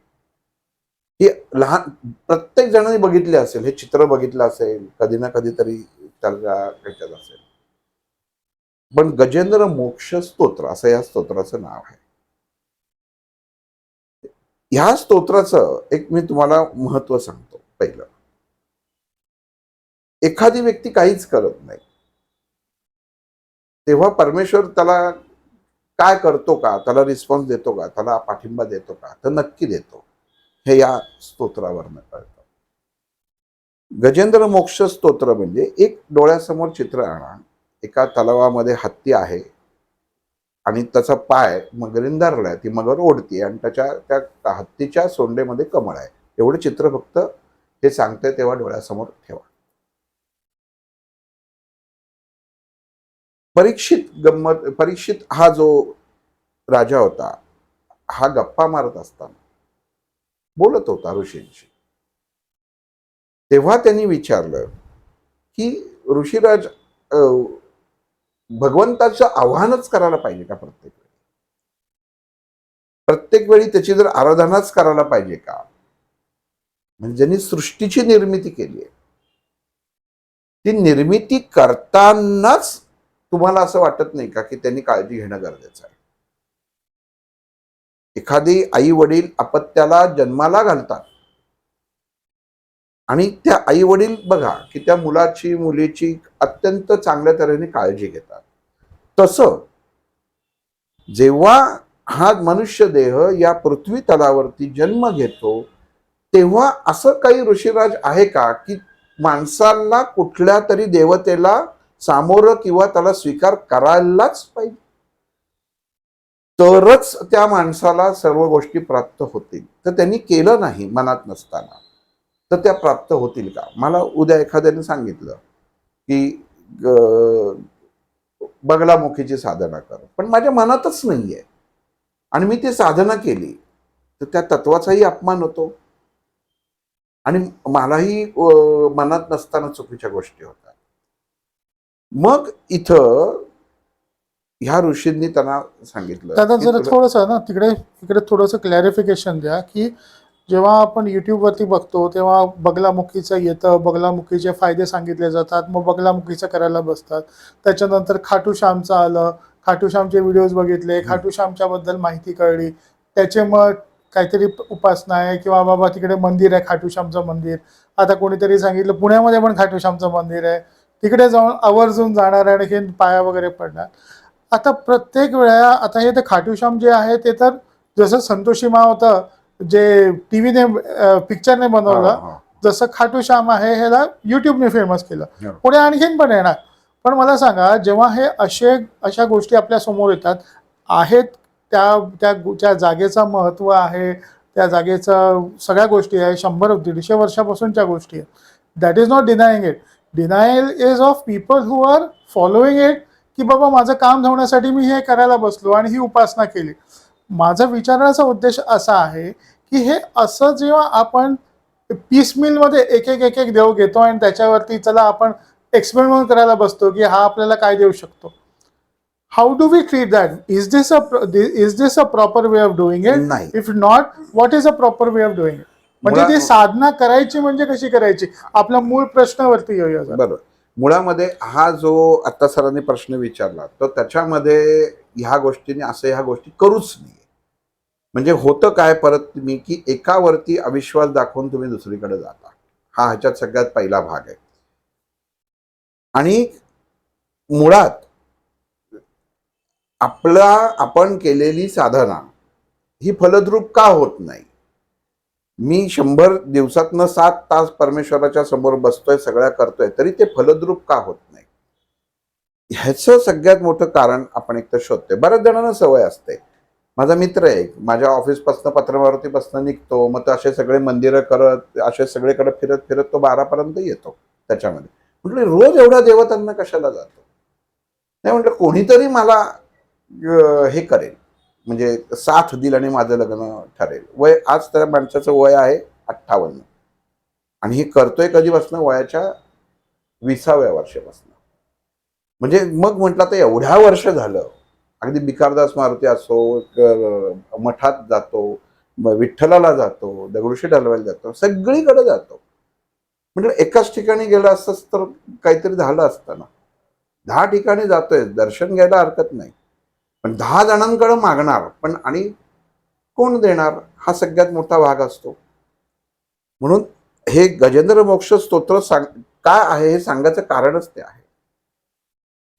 ही लहान प्रत्येक जणांनी बघितले असेल, हे चित्र बघितलं असेल, कधी ना कधीतरी त्याच्या ह्याच्यात असेल. पण गजेंद्र मोक्ष स्तोत्र असं या स्तोत्राचं नाव आहे. ह्या स्तोत्राचं एक मी तुम्हाला महत्व सांगतो. पहिलं, एखादी व्यक्ती काहीच करत नाही तेव्हा परमेश्वर त्याला काय करतो का, त्याला रिस्पॉन्स देतो का, त्याला पाठिंबा देतो का, तर नक्की देतो. हे या स्तोत्रावरनं कळतं. गजेंद्र मोक्ष स्तोत्र म्हणजे एक डोळ्यासमोर चित्र आणा. एका तलावामध्ये हत्ती आहे आणि त्याचा पाय मगरीने धरलाय, ती मगर ओढती आणि त्या हत्तीच्या सोंडेमध्ये कमळ आहे. एवढं चित्र फक्त हे सांगतंय तेव्हा डोळ्यासमोर ठेवा. परीक्षित हा जो राजा होता, हा गप्पा मारत असताना बोलत होता ऋषींशी. तेव्हा त्यांनी विचारलं की ऋषीराज, भगवंताचं आव्हानच करायला पाहिजे का प्रत्येक वेळी त्याची जर आराधनाच करायला पाहिजे का? म्हणजे ज्यांनी सृष्टीची निर्मिती केली आहे, ती निर्मिती करतानाच तुम्हाला असं वाटत नाही का की त्यांनी काळजी घेणं गरजेचं आहे? एखादी आई वडील अपत्याला जन्माला घालतात आणि त्या आई वडील बघा की त्या मुलाची मुलीची अत्यंत चांगल्या तऱ्हेने काळजी घेतात. तसं जेव्हा हा मनुष्य देह या पृथ्वी तलावरती जन्म घेतो तेव्हा असं काही ऋषीराज आहे का की माणसाला कुठल्या तरी देवतेला सामोरं किंवा त्याला स्वीकार करायलाच पाहिजे, तरच त्या माणसाला सर्व गोष्टी प्राप्त होतील? तर त्यांनी केलं नाही मनात नसताना, तर त्या प्राप्त होतील का? मला उद्या एखाद्याने सांगितलं की बगलामुखीची साधना कर, पण माझ्या मनातच नाहीये आणि मी ती साधना केली, तर त्या तत्वाचाही अपमान होतो आणि मलाही मनात नसताना चुकीच्या गोष्टी होतात. मग इथं ह्या ऋषींनी त्यांना सांगितलं.
दादा जरा थोडंसं ना तिकडे थोडंसं क्लॅरिफिकेशन द्या की जेव्हा आपण युट्यूबवरती बघतो तेव्हा बगलामुखीचं येतं, बगलामुखीचे फायदे सांगितले जातात, मग बगलामुखीचं करायला बसतात. त्याच्यानंतर खाटू श्यामचं आलं, खाटू श्यामचे व्हिडिओज बघितले, खाटू श्यामच्या बद्दल माहिती कळली, त्याचे मग काहीतरी उपासना आहे किंवा बाबा तिकडे मंदिर आहे, खाटू श्यामचं मंदिर. आता कोणीतरी सांगितलं पुण्यामध्ये पण खाटू श्यामचं मंदिर आहे, तिकडे जाऊन आवर्जून जाणार आणि पाया वगैरे पडणार. आता प्रत्येक वेळा आता हे ते खाटू श्याम जे आहे ते तर जसं संतोषी मा होतं जे टीव्हीने पिक्चरने बनवलं, जसं खाटू श्याम आहे ह्याला युट्यूबने फेमस केलं, पुढे आणखीन पण येणार. पण मला सांगा, जेव्हा हे अशा गोष्टी आपल्या समोर येतात आहेत, त्या जागेचं महत्व आहे, त्या जागेचं सगळ्या गोष्टी आहे, 100-150 वर्षापासूनच्या गोष्टी आहेत. That is not denying it. Denial is of people who are following it, की बाबा माझं काम धावण्यासाठी मी हे करायला बसलो आणि ही उपासना केली. माझा विचारण्याचा उद्देश असा आहे की हे असं जेव्हा आपण पीस मिलमध्ये एक एक देव घेतो आणि त्याच्यावरती चला आपण एक्सपेरिमेंट करायला बसतो की हा आपल्याला काय देऊ शकतो, how do we treat that? Is this a proper way of doing it?
नाही.
If not, what is a proper way of doing it? म्हणजे ती साधना करायची म्हणजे कशी करायची, आपला मूळ प्रश्नावरती येऊया.
बरोबर. मुळामध्ये हा जो आता सरांनी प्रश्न विचारला तर त्याच्यामध्ये ह्या गोष्टी करूच नाही. म्हणजे होतं काय परत तुम्ही की एकावरती अविश्वास दाखवून तुम्ही दुसरीकडे जाता, हा ह्याच्यात सगळ्यात पहिला भाग आहे. आणि मुळात आपण केलेली साधना ही फलद्रूप का होत नाही? मी 100 दिवसातनं 7 तास परमेश्वराच्या समोर बसतोय, सगळ्या करतोय, तरी ते फलद्रूप का होत नाही? ह्याचं सगळ्यात मोठं कारण आपण एकतर शोधतोय. बऱ्याच जणांना सवय असते माझा मित्र आहे, माझ्या ऑफिसपासून पत्रमारुतीपासून निघतो, मग तो असे सगळे मंदिरं करत असे सगळीकडे फिरत फिरत तो 12 पर्यंत येतो त्याच्यामध्ये. म्हटलं रोज एवढ्या देवतांना कशाला जातो? नाही म्हटलं कोणीतरी मला हे करेल, म्हणजे साथ दिल आणि माझं लग्न ठरेल. वय आज त्या माणसाचं वय आहे 58 आणि हे करतोय कधीपासून? वयाच्या 20व्या वर्षापासून. म्हणजे मग म्हटलं तर एवढ्या वर्ष झालं, अगदी भिकारदास मारुती असो, मठात जातो, विठ्ठलाला जातो, दगडूशेठ हलवाईला जातो, सगळीकडे जातो. म्हणजे एकाच ठिकाणी गेलं असतंच तर काहीतरी झालं असतं ना. 10 ठिकाणी जातोय, दर्शन घ्यायला हरकत नाही, पण 10 जणांकडे मागणार पण, आणि कोण देणार हा सगळ्यात मोठा भाग असतो. म्हणून हे गजेंद्र मोक्ष स्तोत्र काय आहे हे सांगायचं कारणच ते आहे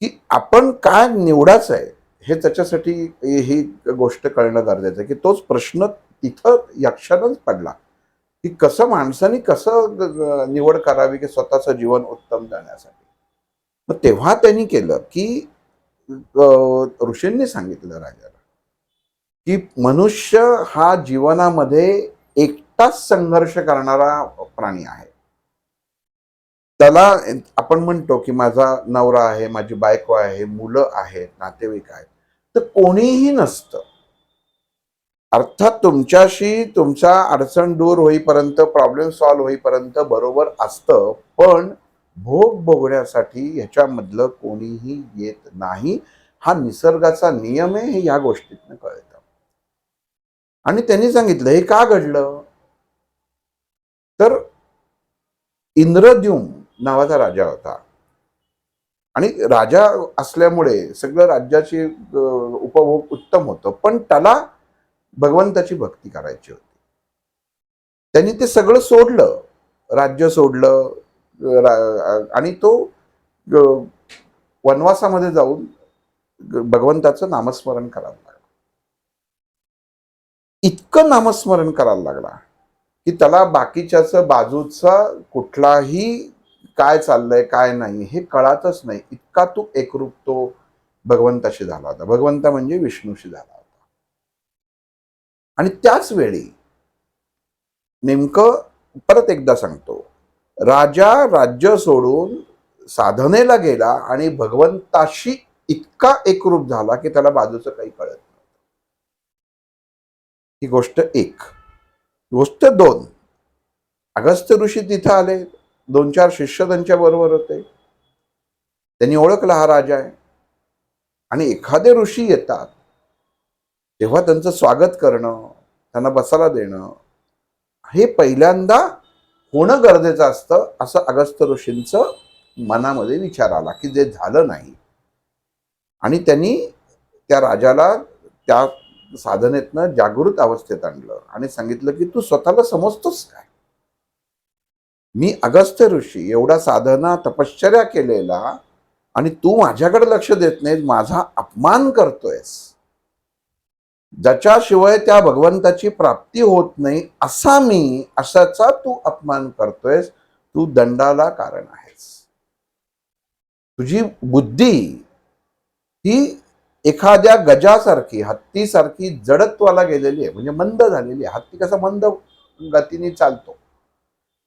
की आपण काय निवडायचं आहे हे त्याच्यासाठी ही गोष्ट कळणं गरजेचं आहे. की तोच प्रश्न तिथं यक्षानच पडला की कसं माणसाने कसं निवड करावी की स्वतःचं जीवन उत्तम जाण्यासाठी. मग तेव्हा त्यांनी केलं की ऋषींनी सांगितलं राजाला की मनुष्य हा जीवनामध्ये एकटाच संघर्ष करणारा प्राणी आहे. त्याला आपण म्हणतो की माझा नवरा आहे, माझी बायको आहे, मुलं आहेत, नातेवाईक आहेत, तर कोणीही नसतं. अर्थात तुमच्याशी तुमचा अडचण दूर होईपर्यंत, प्रॉब्लेम सॉल्व्ह होईपर्यंत बरोबर असतं, पण भोग भोगण्यासाठी ह्याच्यामधलं कोणीही येत नाही. हा निसर्गाचा नियम आहे, हे ह्या गोष्टीतनं कळतं. आणि त्यांनी सांगितलं हे का घडलं, तर इंद्रद्युम्न नावाचा राजा होता आणि राजा असल्यामुळे सगळं राज्याची उपभोग उत्तम होतं, पण त्याला भगवंताची भक्ती करायची होती. त्यांनी ते सगळं सोडलं, राज्य सोडलं आणि तो वनवासामध्ये जाऊन भगवंताचं नामस्मरण करायला लागला. इतकं नामस्मरण करायला लागला की त्याला बाकीच्याच बाजूचा कुठलाही काय चाललंय काय नाही हे कळतच नाही. इतका तो एकरूप तो भगवंताशी झाला होता. भगवंता म्हणजे विष्णूशी झाला होता. आणि त्याच वेळी नेमकं परत एकदा सांगतो, राजा राज्य सोडून साधनेला गेला आणि भगवंताशी इतका एकरूप झाला की त्याला बाजूचं काही कळत नाही. ही गोष्ट एक. गोष्ट दोन, अगस्त्य ऋषी तिथे आले, 2-4 शिष्य त्यांच्या बरोबर होते. त्यांनी ओळखला हा राजा आहे. आणि एखादे ऋषी येतात तेव्हा त्यांचं स्वागत करणं, त्यांना बसायला देणं हे पहिल्यांदा होणं गरजेचं असतं, असं अगस्त्य ऋषींचं मनामध्ये विचार आला की जे झालं नाही. आणि त्यांनी त्या राजाला त्या साधनेतनं जागृत अवस्थेत आणलं आणि सांगितलं की तू स्वतःला समजतोस काय? मी अगस्त्य ऋषी एवढा साधना तपश्चर्या केलेला आणि तू माझ्याकडे लक्ष देत नाहीस, माझा अपमान करतोयस. ज्याच्याशिवाय त्या भगवंताची प्राप्ती होत नाही असा मी, असाचा तू अपमान करतोयस. तू दंडाला कारण आहेस. तुझी बुद्धी ही एखाद्या गजासारखी, हत्तीसारखी जडत्वाला गेलेली आहे, म्हणजे मंद झालेली आहे. हत्ती कसा मंद गतीने चालतो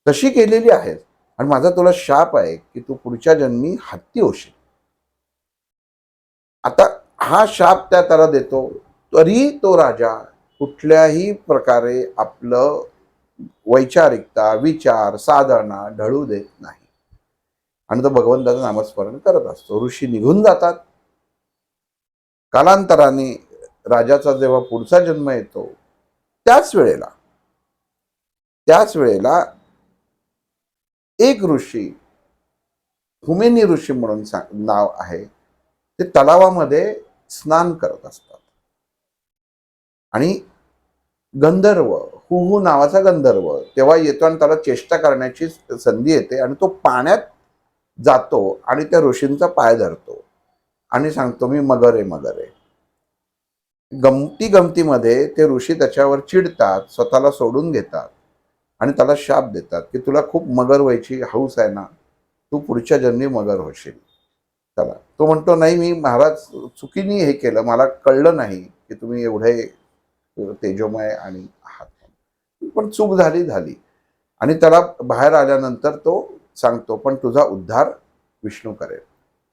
तशी केलेली आहे. आणि माझा तुला शाप आहे की तू पुढच्या जन्मी हत्ती होशील. आता हा शाप त्याला देतो, तरी तो राजा कुठल्याही प्रकारे आपलं वैचारिकता, विचार, साधना ढळू देत नाही आणि तो भगवंताचं नामस्मरण करत असतो. ऋषी निघून जातात. कालांतराने राजाचा जेव्हा पुढचा जन्म येतो त्याच वेळेला एक ऋषी, हुमेनी ऋषी म्हणून नाव आहे, ते तलावामध्ये स्नान करत असतात. आणि गंधर्व, हुहू नावाचा गंधर्व तेव्हा येतो आणि त्याला चेष्टा करण्याची संधी येते आणि तो पाण्यात जातो आणि त्या ऋषींचा पाय धरतो आणि सांगतो मी मगर आहे, मगर आहे. गमतीमध्ये ते ऋषी त्याच्यावर चिडतात, स्वतःला सोडून घेतात आणि त्याला शाप देतात की तुला खूप मगर व्हायची हौस आहे ना, तू पुढच्या जन्मी मगर होशील. चला, तो म्हणतो नाही, मी महाराज चुकीने हे केलं, मला कळलं नाही. की तुम्ही एवढे तेजोमय आणि आहात, पण चूक झाली आणि त्याला बाहेर आल्यानंतर तो सांगतो, पण तुझा उद्धार विष्णू करेल,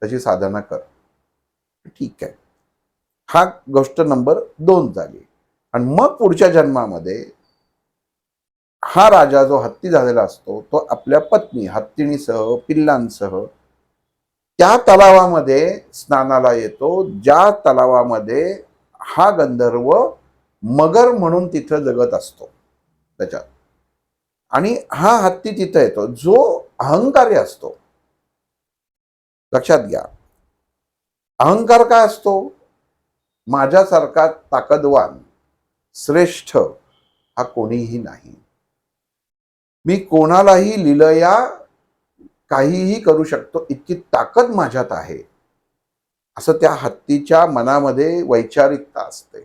त्याची साधना कर. ठीक आहे, हा गोष्ट नंबर 2 झाली. आणि मग पुढच्या जन्मामध्ये हा राजा जो हत्ती झालेला असतो तो आपल्या पत्नी हत्तीणीसह पिल्लांसह त्या तलावामध्ये स्नानाला येतो, ज्या तलावामध्ये हा गंधर्व मगर म्हणून तिथं जगत असतो त्याच्यात. आणि हा हत्ती तिथं येतो जो अहंकारी असतो. लक्षात घ्या, अहंकार काय असतो? माझ्यासारखा ताकदवान श्रेष्ठ हा कोणीही नाही, मी कोणालाही लीलया काहीही करू शकतो, इतकी ताकद माझ्यात आहे, असं त्या हत्तीच्या मनामध्ये वैचारिकता असते.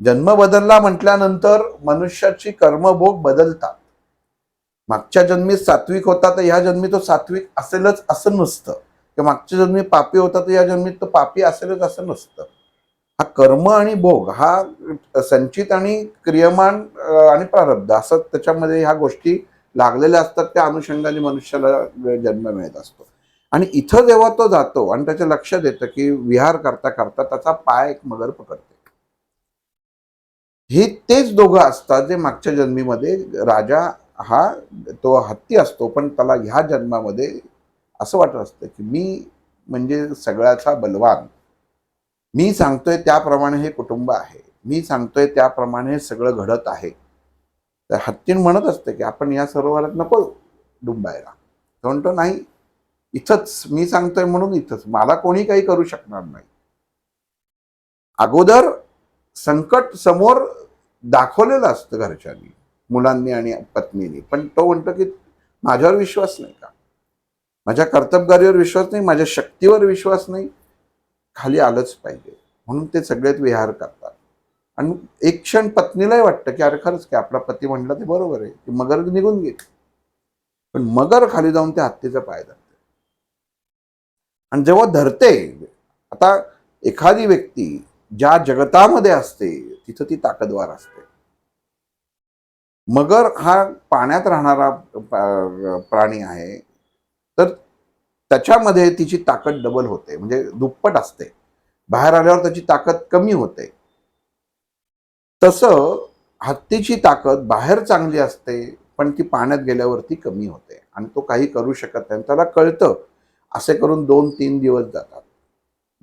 जन्म बदलला म्हटल्यानंतर मनुष्याची कर्मभोग बदलतात. मागच्या जन्मी सात्विक होता तर ह्या जन्मी तो सात्विक असेलच असं नसतं, किंवा मागच्या जन्मी पापी होता तर या जन्मी तो पापी असेलच असं नसतं. हा कर्म आणि भोग हा संचित आणि क्रियमान आणि प्रारब्ध असं त्याच्यामध्ये ह्या गोष्टी लागलेल्या असतात. त्या अनुषंगाने मनुष्याला जन्म मिळत असतो. आणि इथं जेव्हा तो जातो आणि त्याच्या लक्षात येतं की विहार करता करता त्याचा पाय एक मगर पकडते. हे तेच दोघं असतात जे मागच्या जन्मीमध्ये राजा हा तो हत्ती असतो, पण त्याला ह्या जन्मामध्ये असं वाटत असतं की मी म्हणजे सगळ्याचा बलवान, मी सांगतोय त्याप्रमाणे हे कुटुंब आहे, मी सांगतोय त्याप्रमाणे हे सगळं घडत आहे. तर हत्तीण म्हणत असते की आपण या सरोवरात नको डुंबायला. तो म्हणतो नाही, इथंच मी सांगतोय म्हणून इथंच, मला कोणी काही करू शकणार नाही. अगोदर संकट समोर दाखवलेलं असतं घरच्यांनी, मुलांनी आणि पत्नीने, पण तो म्हणतो की माझ्यावर विश्वास नाही का, माझ्या कर्तबगारीवर विश्वास नाही, माझ्या शक्तीवर विश्वास नाही, खाली आलंच पाहिजे. म्हणून ते सगळेच विहार करतात. आणि एक क्षण पत्नीलाही वाटतं की अरे खरंच की आपला पती म्हणलं ते बरोबर आहे, की मगर निघून गेली. पण मगर खाली जाऊन त्या हत्तीचा पाय धरते. आणि जेव्हा धरते, आता एखादी व्यक्ती ज्या जगतामध्ये असते तिथं ती ताकदवार असते. मगर हा पाण्यात राहणारा प्राणी आहे, तर त्याच्यामध्ये तिची ताकद डबल होते, म्हणजे दुप्पट असते. बाहेर आल्यावर त्याची ताकद कमी होते. तसं हत्तीची ताकद बाहेर चांगली असते, पण ती पाण्यात गेल्यावरती कमी होते आणि तो काही करू शकत नाही. त्याला कळतं. असे करून 2-3 दिवस जातात.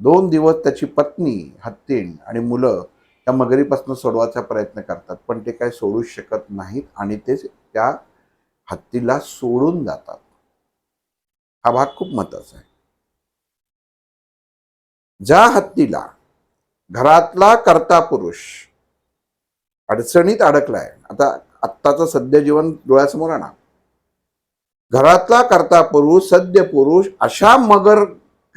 2 दिवस त्याची पत्नी हत्तीण आणि मुलं त्या मगरीपासून सोडवायचा प्रयत्न करतात, पण ते काही सोडूच शकत नाहीत आणि ते त्या हत्तीला सोडून जातात. हा भाग खूप महत्वाचा आहे. ज्या हत्तीला घरातला कर्ता पुरुष अडचणीत अडकलाय, आता आत्ताचं सध्या जीवन डोळ्यासमोर आणा, घरातला कर्ता पुरुष सद्य पुरुष अशा मगर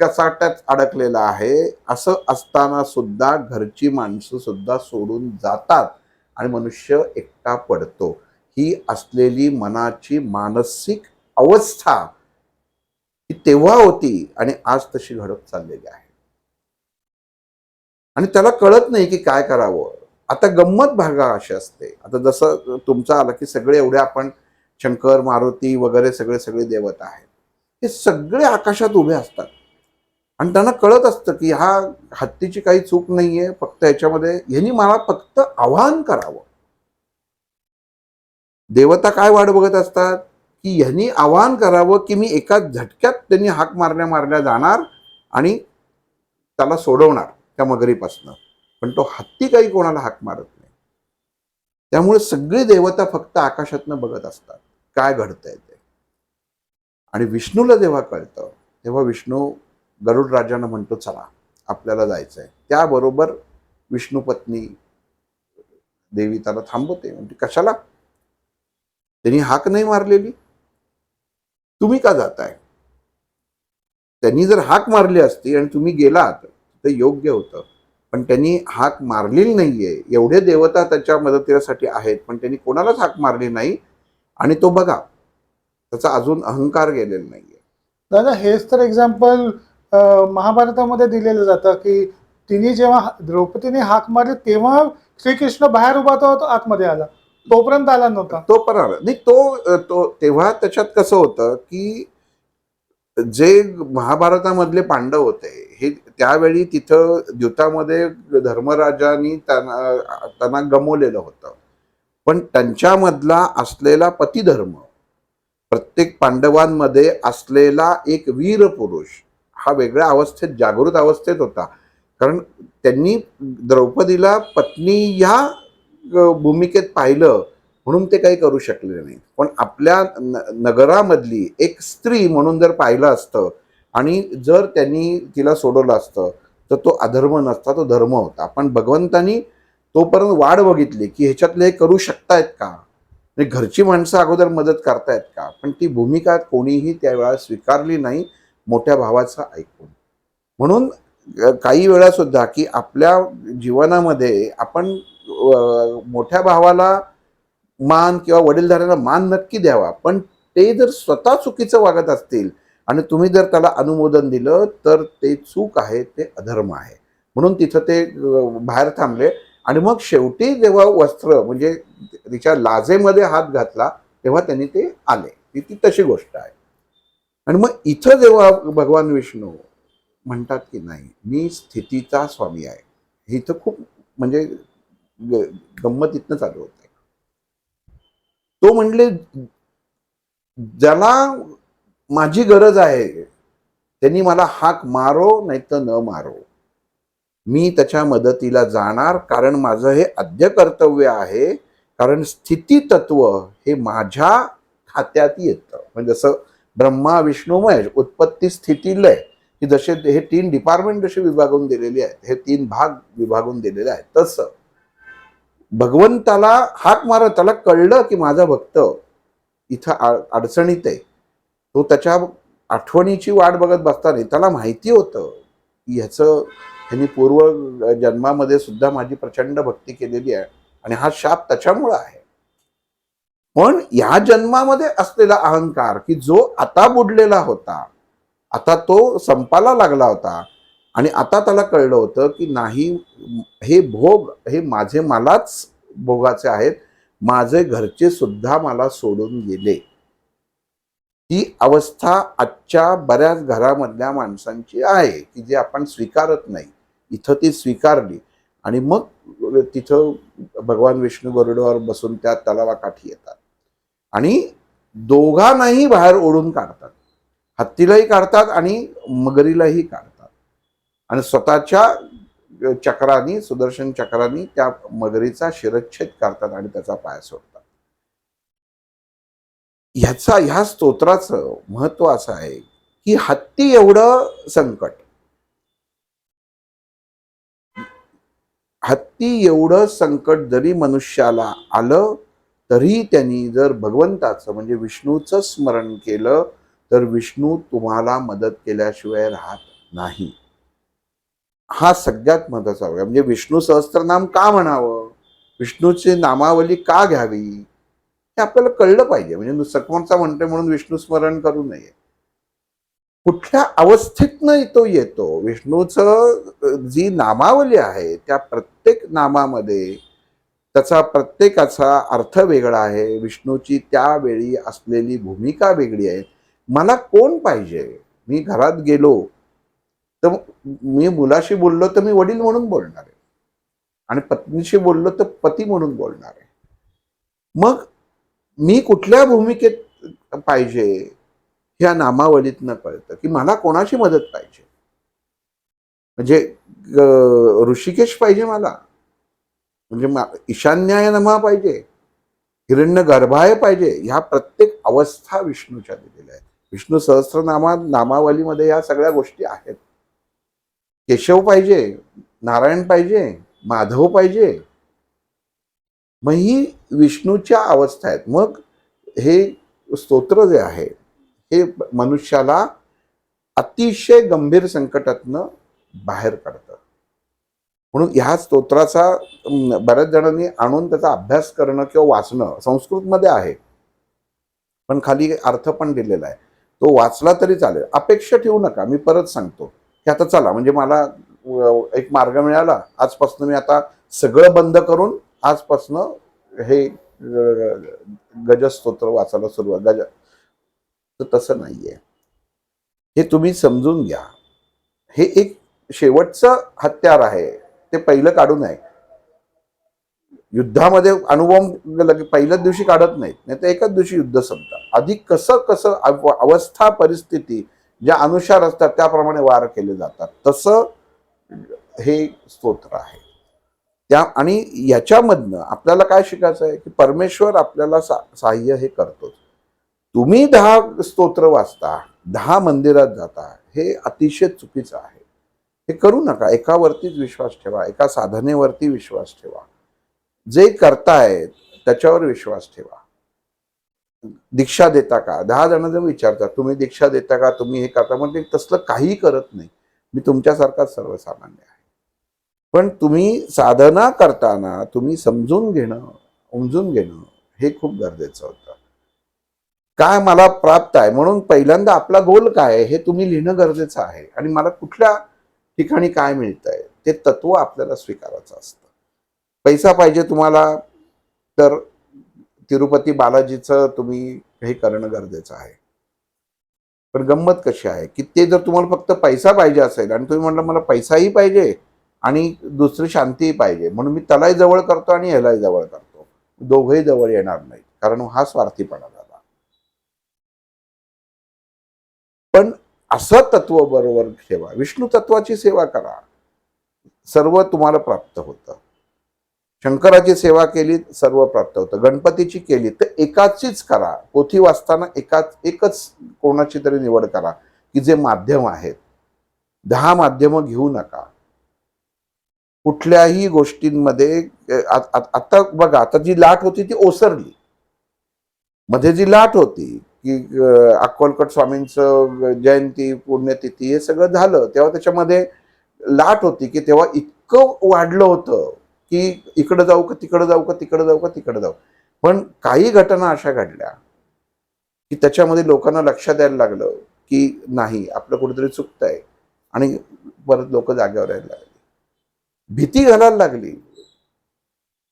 कसाट्यात अडकलेला आहे, असं असताना सुद्धा घरची माणसं सुद्धा सोडून जातात आणि मनुष्य एकटा पडतो. ही असलेली मनाची मानसिक अवस्था ही तेव्हा होती आणि आज तशी घडत चाललेली आहे. आणि त्याला कळत नाही की काय करावं. आता गंमत भागा अशी असते, आता जसं तुमचं आलं की सगळे एवढे आपण शंकर मारुती वगैरे सगळे सगळे देवता आहेत, हे सगळे आकाशात उभे असतात आणि त्यांना कळत असतं की हा हत्तीची काही चूक नाहीये, फक्त याच्यामध्ये ह्यांनी मला फक्त आवाहन करावं. देवता काय वाट बघत असतात की ह्यांनी आवाहन करावं की मी एका झटक्यात त्यांनी हाक मारल्या मारल्या जाणार आणि त्याला सोडवणार त्या मगरीपासनं. पण तो हत्ती काही कोणाला हाक मारत नाही. त्यामुळे सगळी देवता फक्त आकाशातनं बघत असतात काय घडतंय ते. आणि विष्णूला जेव्हा कळतं तेव्हा विष्णू गरुड राजांना म्हणतो चला आपल्याला जायचंय. त्याबरोबर विष्णू पत्नी देवी त्याला थांबवते, म्हणते कशाला, त्यांनी हाक नाही मारलेली, तुम्ही का जाताय? त्यांनी जर हाक मारली असती आणि तुम्ही गेलात तर योग्य होतं, पण त्यांनी हाक मारलेली नाहीये. एवढे देवता त्याच्या मदतीसाठी आहेत, पण त्यांनी कोणालाच हाक मारली नाही. आणि तो बघा त्याचा अजून अहंकार गेलेला नाहीये.
दादा हेच तर एक्झाम्पल महाभारतामध्ये दिलेलं जातं की तिने जेव्हा द्रौपदीने हाक मारली तेव्हा श्रीकृष्ण बाहेर उभा होता, तो आतमध्ये आला, तोपर्यंत आला नव्हता.
तो पण आला नाही. तो तेव्हा त्याच्यात कसं होतं की जे महाभारतामधले पांडव होते हे त्यावेळी तिथं द्यूतामध्ये धर्मराजांनी त्यांना गमवलेलं होतं. पण त्यांच्यामधला असलेला पतिधर्म, प्रत्येक पांडवांमध्ये असलेला एक वीर पुरुष हा वेगळ्या अवस्थेत, जागृत अवस्थेत होता. कारण त्यांनी द्रौपदीला पत्नी ह्या भूमिकेत पाहिलं म्हणून ते काही करू शकले नाही. पण आपल्या नगरामधली एक स्त्री म्हणून जर पाहिलं असतं आणि जर त्यांनी तिला सोडवलं असतं तर तो अधर्म नसता, तो धर्म होता. पण भगवंतानी तोपर्यंत वाट बघितली की ह्याच्यातले हे करू शकतायत का, म्हणजे घरची माणसं अगोदर मदत करतायत का. पण ती भूमिका कोणीही त्यावेळा स्वीकारली नाही मोठ्या भावाचं ऐकून. म्हणून काही वेळा सुद्धा की आपल्या जीवनामध्ये आपण मोठ्या भावाला मान किंवा वडीलधाऱ्यांना मान नक्की द्यावा. पण ते जर स्वतः चुकीचं वागत असतील आणि तुम्ही जर त्याला अनुमोदन दिलं तर ते चूक आहे, ते अधर्म आहे. म्हणून तिथं ते बाहेर थांबले. आणि मग शेवटी जेव्हा वस्त्र म्हणजे तिच्या लाजेमध्ये हात घातला तेव्हा त्यांनी ते आले. ती तशी गोष्ट आहे. आणि मग इथं जेव्हा भगवान विष्णू म्हणतात की नाही मी स्थितीचा स्वामी आहे, हे इथं खूप म्हणजे गंमत इथनं चालू होते. तो म्हणले ज्याला माझी गरज आहे त्यांनी मला हाक मारो नाही तर न मारो, मी त्याच्या मदतीला जाणार. कारण माझं हे आद्य कर्तव्य आहे. कारण स्थिती तत्व हे माझ्या खात्यात येतं. म्हणजे जसं ब्रह्मा विष्णू महेश, उत्पत्ती स्थिती लय, की जसे हे 3 डिपार्टमेंट जसे विभागून दिलेले आहेत, हे 3 भाग विभागून दिलेले आहेत, तसं भगवंताला हाक मारत त्याला कळलं की माझा भक्त इथं अडचणीत आहे. तो त्याच्या आठवणीची वाट बघत बसता नाही. त्याला माहिती होतं की ह्यांनी पूर्व जन्मामध्ये सुद्धा माझी प्रचंड भक्ती केलेली आहे आणि हा शाप त्याच्यामुळे आहे. पण या जन्मामध्ये असलेला अहंकार की जो आता बुडलेला होता, आता तो संपाला लागला होता आणि आता त्याला कळलं होतं की नाही हे भोग हे माझे मलाच भोगाचे आहेत, माझे घरचे सुद्धा मला सोडून गेले. ही अवस्था आजच्या बऱ्याच घरामधल्या माणसांची आहे की जे आपण स्वीकारत नाही. इथं ती स्वीकारली आणि मग तिथं भगवान विष्णू गरुडावर बसून त्या तलावाकाठी येतात आणि दोघांनाही बाहेर ओढून काढतात. हत्तीलाही काढतात आणि मगरीलाही काढतात आणि स्वतःच्या चक्राने, सुदर्शन चक्राने त्या मगरीचा शिरच्छेद करतात आणि त्याचा पाय सोडतात. ह्या स्तोत्राचं महत्व असं आहे की हत्ती एवढं संकट, हत्ती एवढं संकट जरी मनुष्याला आलं तरी त्यांनी जर भगवंताचं म्हणजे विष्णूचं स्मरण केलं तर विष्णू तुम्हाला मदत केल्याशिवाय राहत नाही. हा सगळ्यात महत्वाचा आहे. म्हणजे विष्णू सहस्त्रनाम का म्हणावं, विष्णूची नामावली का घ्यावी, हे आपल्याला कळलं पाहिजे. म्हणजे सकमचा म्हणतोय म्हणून विष्णू स्मरण करू नये. कुठल्या अवस्थेतनं तो येतो. विष्णूचं जी नामावली आहे त्या प्रत्येक नामामध्ये त्याचा प्रत्येकाचा अर्थ वेगळा आहे. विष्णूची त्यावेळी असलेली भूमिका वेगळी आहे. मला कोण पाहिजे, मी घरात गेलो तर मी मुलाशी बोललो तर मी वडील म्हणून बोलणार आहे आणि पत्नीशी बोललो तर पती म्हणून बोलणार आहे. मग मी कुठल्या भूमिकेत पाहिजे ह्या नामावलीतनं कळतं की मला कोणाची मदत पाहिजे. म्हणजे ऋषिकेश पाहिजे मला, म्हणजे ईशान्याय नमः पाहिजे, हिरण्य गर्भाय पाहिजे. ह्या प्रत्येक अवस्था विष्णूच्या दिलेल्या आहेत. विष्णू नामावलीमध्ये ह्या सगळ्या गोष्टी आहेत. केशव पाहिजे, नारायण पाहिजे, माधव पाहिजे. मग ही विष्णूच्या अवस्था आहेत. मग हे स्तोत्र जे आहे हे मनुष्याला अतिशय गंभीर संकटातनं बाहेर काढतं. म्हणून ह्या स्तोत्राचा बऱ्याच जणांनी आणून त्याचा अभ्यास करणं किंवा वाचणं, संस्कृतमध्ये आहे पण खाली अर्थ पण दिलेला आहे, तो वाचला तरी चालेल. अपेक्षा ठेवू नका. मी परत सांगतो की आता चला म्हणजे मला एक मार्ग मिळाला, आजपासून मी आता सगळं बंद करून आजपासून हे गजस्तोत्र वाचायला सुरुवात तर तसं नाहीये. हे तुम्ही समजून घ्या. हे एक शेवटचं हत्यार आहे, ते पहिलं काढू नये. युद्धामध्ये अणुबॉम्ब पहिल्याच दिवशी काढत नाहीत, नाही तर एकाच दिवशी युद्ध संपतं. आधी कसं कसं अवस्था परिस्थिती ज्या अनुसार असतात त्याप्रमाणे वार केले जातात, तसं हे स्तोत्र आहे. आणि याच्यामधनं आपल्याला काय शिकायचं आहे की परमेश्वर आपल्याला सहाय्य हे करतोच. तुम्ही 10 स्तोत्र वाचता, 10 मंदिरात जाता, हे अतिशय चुकीचं आहे. हे करू नका. एकावरतीच विश्वास ठेवा, एका साधनेवरती विश्वास ठेवा, जे करताय त्याच्यावर विश्वास ठेवा. दीक्षा देता का? 10 जण जर विचारतात तुम्ही दीक्षा देता का, तुम्ही हे करता, म्हणजे तसलं काही करत नाही. मी तुमच्यासारखाच सर्वसामान्य आहे. पण तुम्ही साधना करताना तुम्ही समजून घेणं, उमजून घेणं हे खूप गरजेचं होतं. काय मला प्राप्त आहे म्हणून पहिल्यांदा आपला गोल काय आहे हे तुम्ही लिहिणं गरजेचं आहे. आणि मला कुठल्या ठिकाणी काय मिळतंय ते तत्व आपल्याला स्वीकारायचं असतं. पैसा पाहिजे तुम्हाला तर तिरुपती बालाजीचं तुम्ही हे करणं गरजेचं आहे. पण गंमत कशी आहे की ते जर तुम्हाला फक्त पैसा पाहिजे असेल आणि तुम्ही म्हटलं मला पैसाही पाहिजे आणि दुसरी शांतीही पाहिजे, म्हणून मी त्यालाही जवळ करतो आणि ह्यालाही जवळ करतो, दोघंही जवळ येणार नाहीत, कारण हा स्वार्थीपणा झाला. पण असं तत्व बरोबर ठेवा. विष्णू तत्वाची सेवा करा, सर्व तुम्हाला प्राप्त होतं. शंकराची सेवा केली सर्व प्राप्त होतं. गणपतीची केली तर एकाचीच करा. पोथी वाचताना एकच कोणाची तरी निवड करा की जे माध्यम आहेत. 10 माध्यमं घेऊ नका कुठल्याही गोष्टींमध्ये. आता बघा, आता जी लाट होती ती ओसरली. मध्ये जी लाट होती की अक्कलकोट स्वामींचं जयंती पुण्यतिथी हे सगळं झालं, तेव्हा त्याच्यामध्ये लाट होती की तेव्हा इतकं वाढलं होतं की इकडं जाऊ का तिकडं जाऊ का तिकडं जाऊ का तिकडं जाऊ. पण काही घटना अशा घडल्या की त्याच्यामध्ये लोकांना लक्षात द्यायला लागलं की नाही, आपलं कुठेतरी चुकतंय, आणि परत लोक जागेवर यायला लागली, भीती घालायला लागली.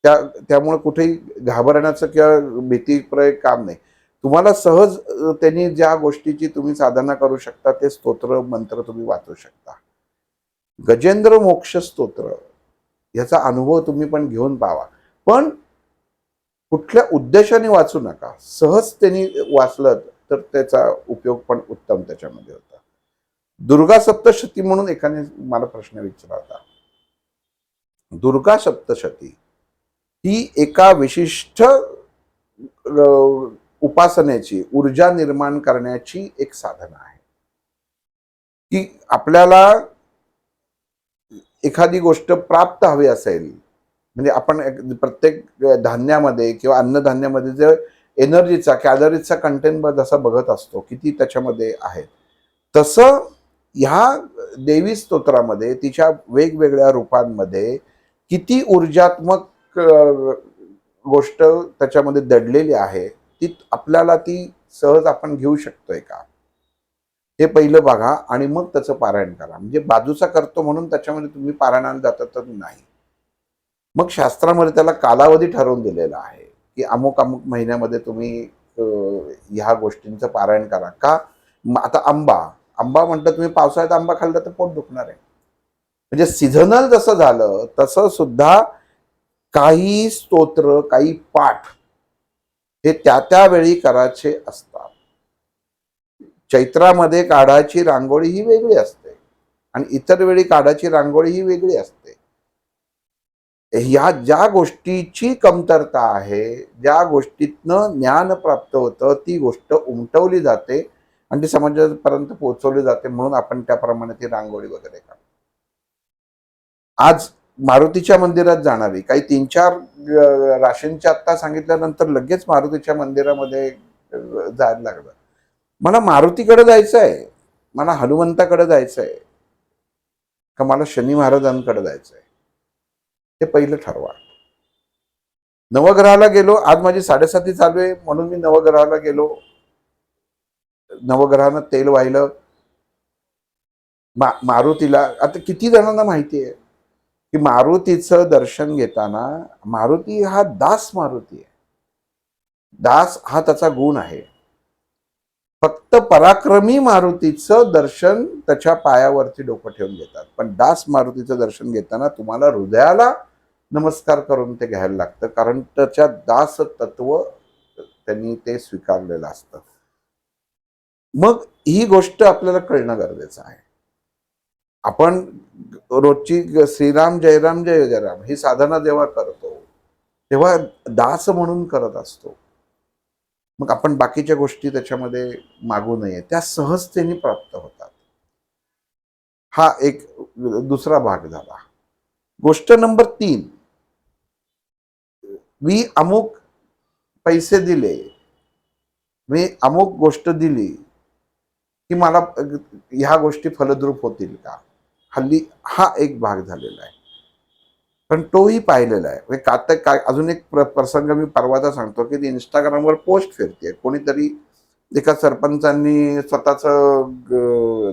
त्यामुळे कुठेही घाबरण्याचं किंवा भीतीप्रय काम नाही. तुम्हाला सहज त्यांनी ज्या गोष्टीची तुम्ही साधना करू शकता ते स्तोत्र मंत्र तुम्ही वाचू शकता. गजेंद्र मोक्ष स्तोत्र याचा अनुभव तुम्ही पण घेऊन पाहावा. पण कुठल्या उद्देशाने वाचू नका. सहज त्यांनी वाचलं तर त्याचा उपयोग पण उत्तम त्याच्यामध्ये होता. दुर्गा सप्तशती म्हणून एकाने मला प्रश्न विचारला होता. दुर्गा सप्तशती ही एका विशिष्ट उपासनेची ऊर्जा निर्माण करण्याची एक साधना आहे की आपल्याला एखादी गोष्ट प्राप्त हवी असेल, म्हणजे आपण प्रत्येक धान्यामध्ये किंवा अन्नधान्यामध्ये जे एनर्जीचा कॅलरीजचा कंटेंट जसा बघत असतो किती त्याच्यामध्ये आहे, तसं ह्या देवी स्तोत्रामध्ये तिच्या वेगवेगळ्या रूपांमध्ये किती ऊर्जात्मक गोष्ट त्याच्यामध्ये दडलेली आहे ती आपल्याला ती सहज आपण घेऊ शकतोय का हे पहिलं बघा आणि मग त्याचं पारायण करा. म्हणजे बाजूचा करतो म्हणून त्याच्यामध्ये तुम्ही पारायणाला जाता तर नाही. मग शास्त्रामध्ये त्याला कालावधी ठरवून दिलेला आहे की अमुक अमुक महिन्यामध्ये तुम्ही ह्या गोष्टींचं पारायण करा. का? आता आंबा म्हटलं तुम्ही पावसाळ्यात आंबा खाल्ला तर पोट दुखणार आहे. म्हणजे सीझनल जसं झालं तसं सुद्धा काही स्तोत्र काही पाठ हे त्या वेळी करायचे असतात. चैत्रामध्ये काढाची रांगोळी ही वेगळी असते आणि इतर वेळी काढाची रांगोळी ही वेगळी असते. ह्या ज्या गोष्टीची कमतरता आहे, ज्या गोष्टीतनं ज्ञान प्राप्त होतं ती गोष्ट उमटवली जाते आणि ती समाजापर्यंत पोहोचवली जाते, म्हणून आपण त्याप्रमाणे ती रांगोळी वगैरे काढतो. आज मारुतीच्या मंदिरात जाणारी काही 3-4 राशींच्या आत्ता सांगितल्यानंतर लगेच मारुतीच्या मंदिरामध्ये जायला लागलं. मला मारुतीकडे जायचं आहे, मला हनुमंताकडे जायचं आहे का मला शनी महाराजांकडे जायचं आहे, ते पहिलं ठरवा. नवग्रहाला गेलो, आज माझी 7:30 चालू आहे म्हणून मी नवग्रहाला गेलो, नवग्रहानं तेल वाहिलं, मारुतीला आता किती जणांना माहिती आहे की मारुतीचं दर्शन घेताना मारुती हा दास मारुती आहे. दास हा त्याचा गुण आहे. फक्त पराक्रमी मारुतीचं दर्शन त्याच्या पायावरती डोकं ठेवून घेतात, पण दास मारुतीचं दर्शन घेताना तुम्हाला हृदयाला नमस्कार करून ते घ्यायला लागतं, कारण त्याच्या दास तत्व त्यांनी ते स्वीकारलेलं असतं. मग ही गोष्ट आपल्याला कळणं गरजेचं आहे. आपण रोजची श्रीराम जयराम जय जयराम ही साधना जेव्हा करतो तेव्हा दास म्हणून करत असतो. मग आपण बाकीच्या गोष्टी त्याच्यामध्ये मागू नये, त्या सहजतेने प्राप्त होतात. हा एक दुसरा भाग झाला. गोष्ट नंबर 3, मी अमुक पैसे दिले, मी अमुक गोष्ट दिली की मला ह्या गोष्टी फलद्रूप होतील का. हल्ली हा एक भाग झालेला आहे, पण तोही पाहिलेला आहे. म्हणजे काय अजून एक प्रसंग मी परवाचा सांगतो की इंस्टाग्रामवर पोस्ट फिरते, कोणीतरी एका सरपंचांनी स्वतःच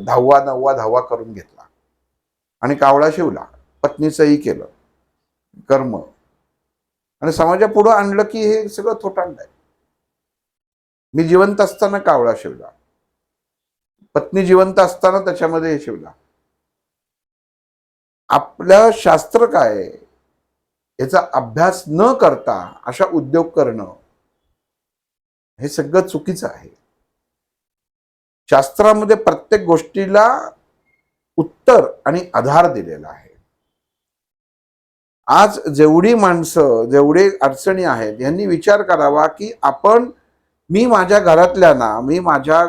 10वा 9वा धावा करून घेतला आणि कावळा शिवला, पत्नीचंही केलं कर्म, आणि समाजापुढं आणलं की हे सगळं थोटांड आहे. मी जिवंत असताना कावळा शिवला, पत्नी जिवंत असताना त्याच्यामध्ये हे शिवला. आपलं शास्त्र काय याचा अभ्यास न करता अशा उद्योग करणं हे सगळं चुकीचं आहे. शास्त्रामध्ये प्रत्येक गोष्टीला उत्तर आणि आधार दिलेला आहे. आज जेवढी माणसं, जेवढे अडचणी आहेत, यांनी विचार करावा की मी माझ्या घरातल्यांना, मी माझ्या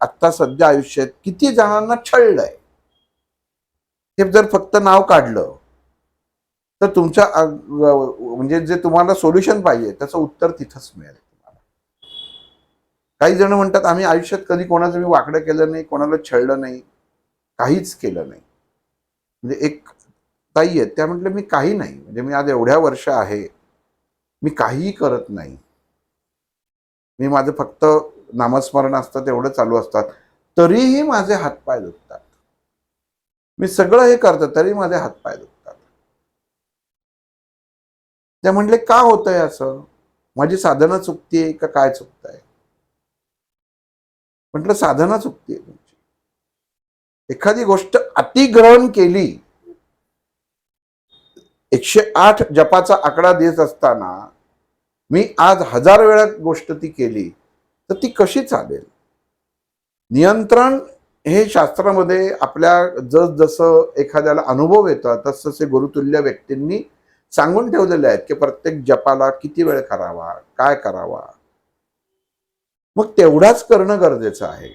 आत्ता सध्या आयुष्यात किती जणांना छळलंय. हे जर फक्त नाव काढलं तर तुमच्या म्हणजे जे तुम्हाला सोल्युशन पाहिजे त्याचं उत्तर तिथंच मिळेल तुम्हाला. काही जण म्हणतात आम्ही आयुष्यात कधी कोणाचं मी वाकडं केलं नाही, कोणाला छळलं नाही, काहीच केलं नाही. म्हणजे एक ताई आहेत, त्या म्हटलं मी काही नाही, म्हणजे मी आज एवढ्या वर्ष आहे, मी काहीही करत नाही, मी माझं फक्त नामस्मरण असतं तेवढं चालू असतात, तरीही माझे हातपाय दुखतात. मी सगळं हे करतो तरी माझे हातपाय दुखतात. त्या म्हणले का होतंय असं, माझी साधना चुकतीये का काय चुकतंय. म्हटलं साधना चुकतीये तुमची. एखादी गोष्ट अतिग्रहण केली, 108 जपाचा आकडा देत असताना मी आज 1000 वेळा गोष्ट ती केली तर ती कशी चालेल. नियंत्रण हे शास्त्रामध्ये आपल्या जसं एखाद्याला अनुभव येतात तसतसे गुरुतुल्य व्यक्तींनी सांगून ठेवलेले आहेत की प्रत्येक जपाला किती वेळ करावा, काय करावा. मग तेवढाच करणं गरजेचं आहे.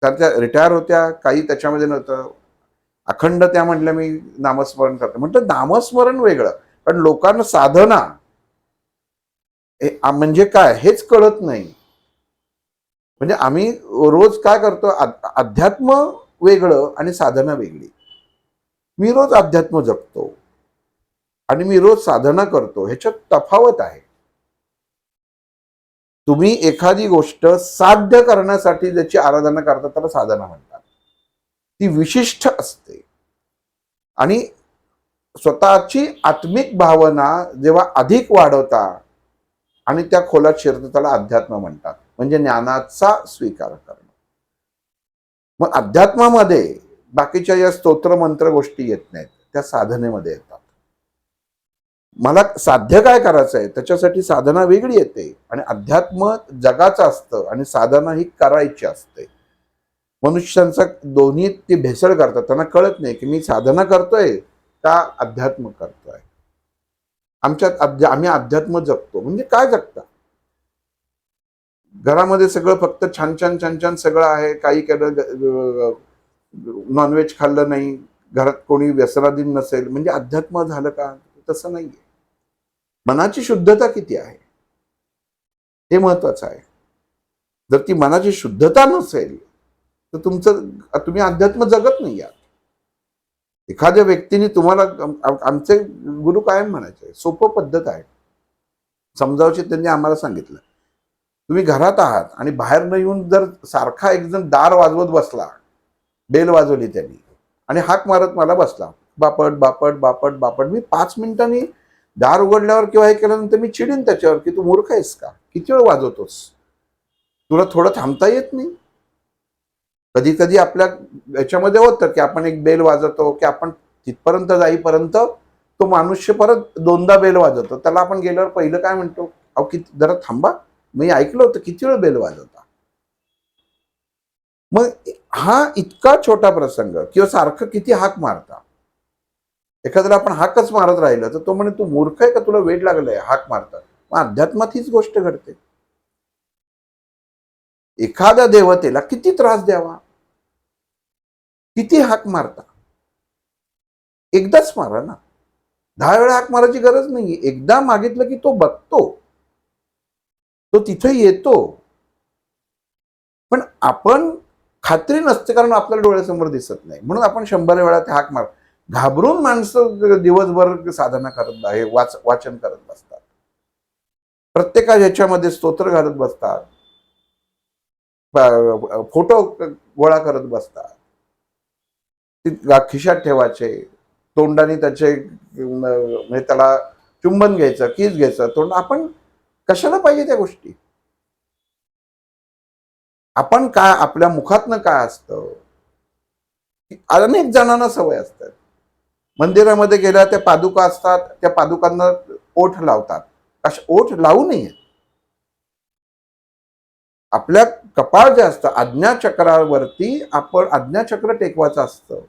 तर त्या रिटायर होत्या, काही त्याच्यामध्ये नव्हतं, अखंड त्या म्हटल्या मी नामस्मरण करते. म्हटलं नामस्मरण वेगळं, पण लोकांना साधना म्हणजे काय हेच कळत नाही. म्हणजे आम्ही रोज काय करतो, अध्यात्म वेगळं आणि साधना वेगळी. मी रोज अध्यात्म जगतो आणि मी रोज साधना करतो, ह्याच्यात तफावत आहे. तुम्ही एखादी गोष्ट साध्य करण्यासाठी ज्याची आराधना करता त्याला साधना म्हणतात. ती विशिष्ट असते आणि स्वतःची आत्मिक भावना जेव्हा अधिक वाढवता आणि त्या खोलात शिरतं त्याला अध्यात्म म्हणतात, म्हणजे ज्ञानाचा स्वीकार करणं. मग अध्यात्मामध्ये बाकीच्या या स्तोत्र मंत्र गोष्टी येत नाहीत, त्या साधनेमध्ये येतात. मला साध्य काय करायचं आहे त्याच्यासाठी साधना वेगळी येते आणि अध्यात्म जगाचं असतं आणि साधना ही करायची असते. मनुष्यांचा दोन्ही ते भेसळ करतात, त्यांना कळत नाही की मी साधना करतोय का अध्यात्म करतोय. आम्ही अध्यात्म जगतो म्हणजे काय जगता. घरामध्ये सगळं फक्त छान छान छान छान सगळं आहे, काही केलं, नॉनव्हेज खाल्लं नाही, घरात कोणी व्यसनाधीन नसेल म्हणजे अध्यात्म झालं का. तसं नाहीये. मनाची शुद्धता किती आहे हे महत्वाचं आहे. जर ती मनाची शुद्धता नसेल तर तुम्ही अध्यात्म जगत नाही आहात. एखाद्या व्यक्तीने तुम्हाला, आमचे गुरु कायम म्हणायचे, सोपं पद्धत आहे समजावची, त्यांनी आम्हाला सांगितलं. तुम्ही घरात आहात आणि बाहेर न येऊन जर सारखा एक जण दार वाजवत बसला बेल वाजवली त्यांनी आणि हाक मारत मला बसला, बापट बापट बापट बापट. मी 5 मिनिटांनी दार उघडल्यावर किंवा हे केल्यानंतर मी चिडीन त्याच्यावर की तू मूर्ख आहेस का, किती वेळ वाजवतोस, तुला थोडं थांबता येत नाही. कधी कधी आपल्या याच्यामध्ये होतं की आपण एक बेल वाजवतो की आपण तिथपर्यंत जाईपर्यंत तो मनुष्य परत दोनदा बेल वाजवतो. त्याला आपण गेल्यावर पहिलं काय म्हणतो, अहो किती जरा थांबा, मी ऐकलं होतं किती वेळ बेल वाजवता. मग हा इतका छोटा प्रसंग किंवा सारखं किती हाक मारता, एखाद्याला आपण हाकच मारत राहिलं तर तो म्हणे तू मूर्ख आहे का, तुला वेड लागलंय हाक मारतात. मग अध्यात्मात हीच गोष्ट घडते. एखाद्या देवतेला किती त्रास द्यावा, किती हाक मारता, एकदाच मारा ना, 10 वेळा हाक मारायची गरज नाही. एकदा मागितलं की तो बघतो, तो तिथे येतो. पण आपण खात्री नसते कारण आपल्याला डोळ्यासमोर दिसत नाही, म्हणून आपण 100 वेळा ते हाक मार. घाबरून माणसं दिवसभर साधना करत आहे, वाचन करत बसतात, प्रत्येका ह्याच्यामध्ये स्तोत्र घालत बसतात, फोटो गोळा करत बसतात, खिशात ठेवायचे, तोंडाने त्याचे म्हणजे त्याला चुंबन घ्यायचं, किस घ्यायचं तोंड. आपण कशाला पाहिजे त्या गोष्टी. आपण काय आपल्या मुखातनं काय असतं, अनेक जणांना सवय असतात. मंदिरामध्ये गेल्या त्या पादुका असतात, त्या पादुकांना ओठ लावतात. ओठ लावू नये. आपल्या कपाळ जे असतं आज्ञाचक्रावरती आपण आज्ञाचक्र टेकवायचं असतं.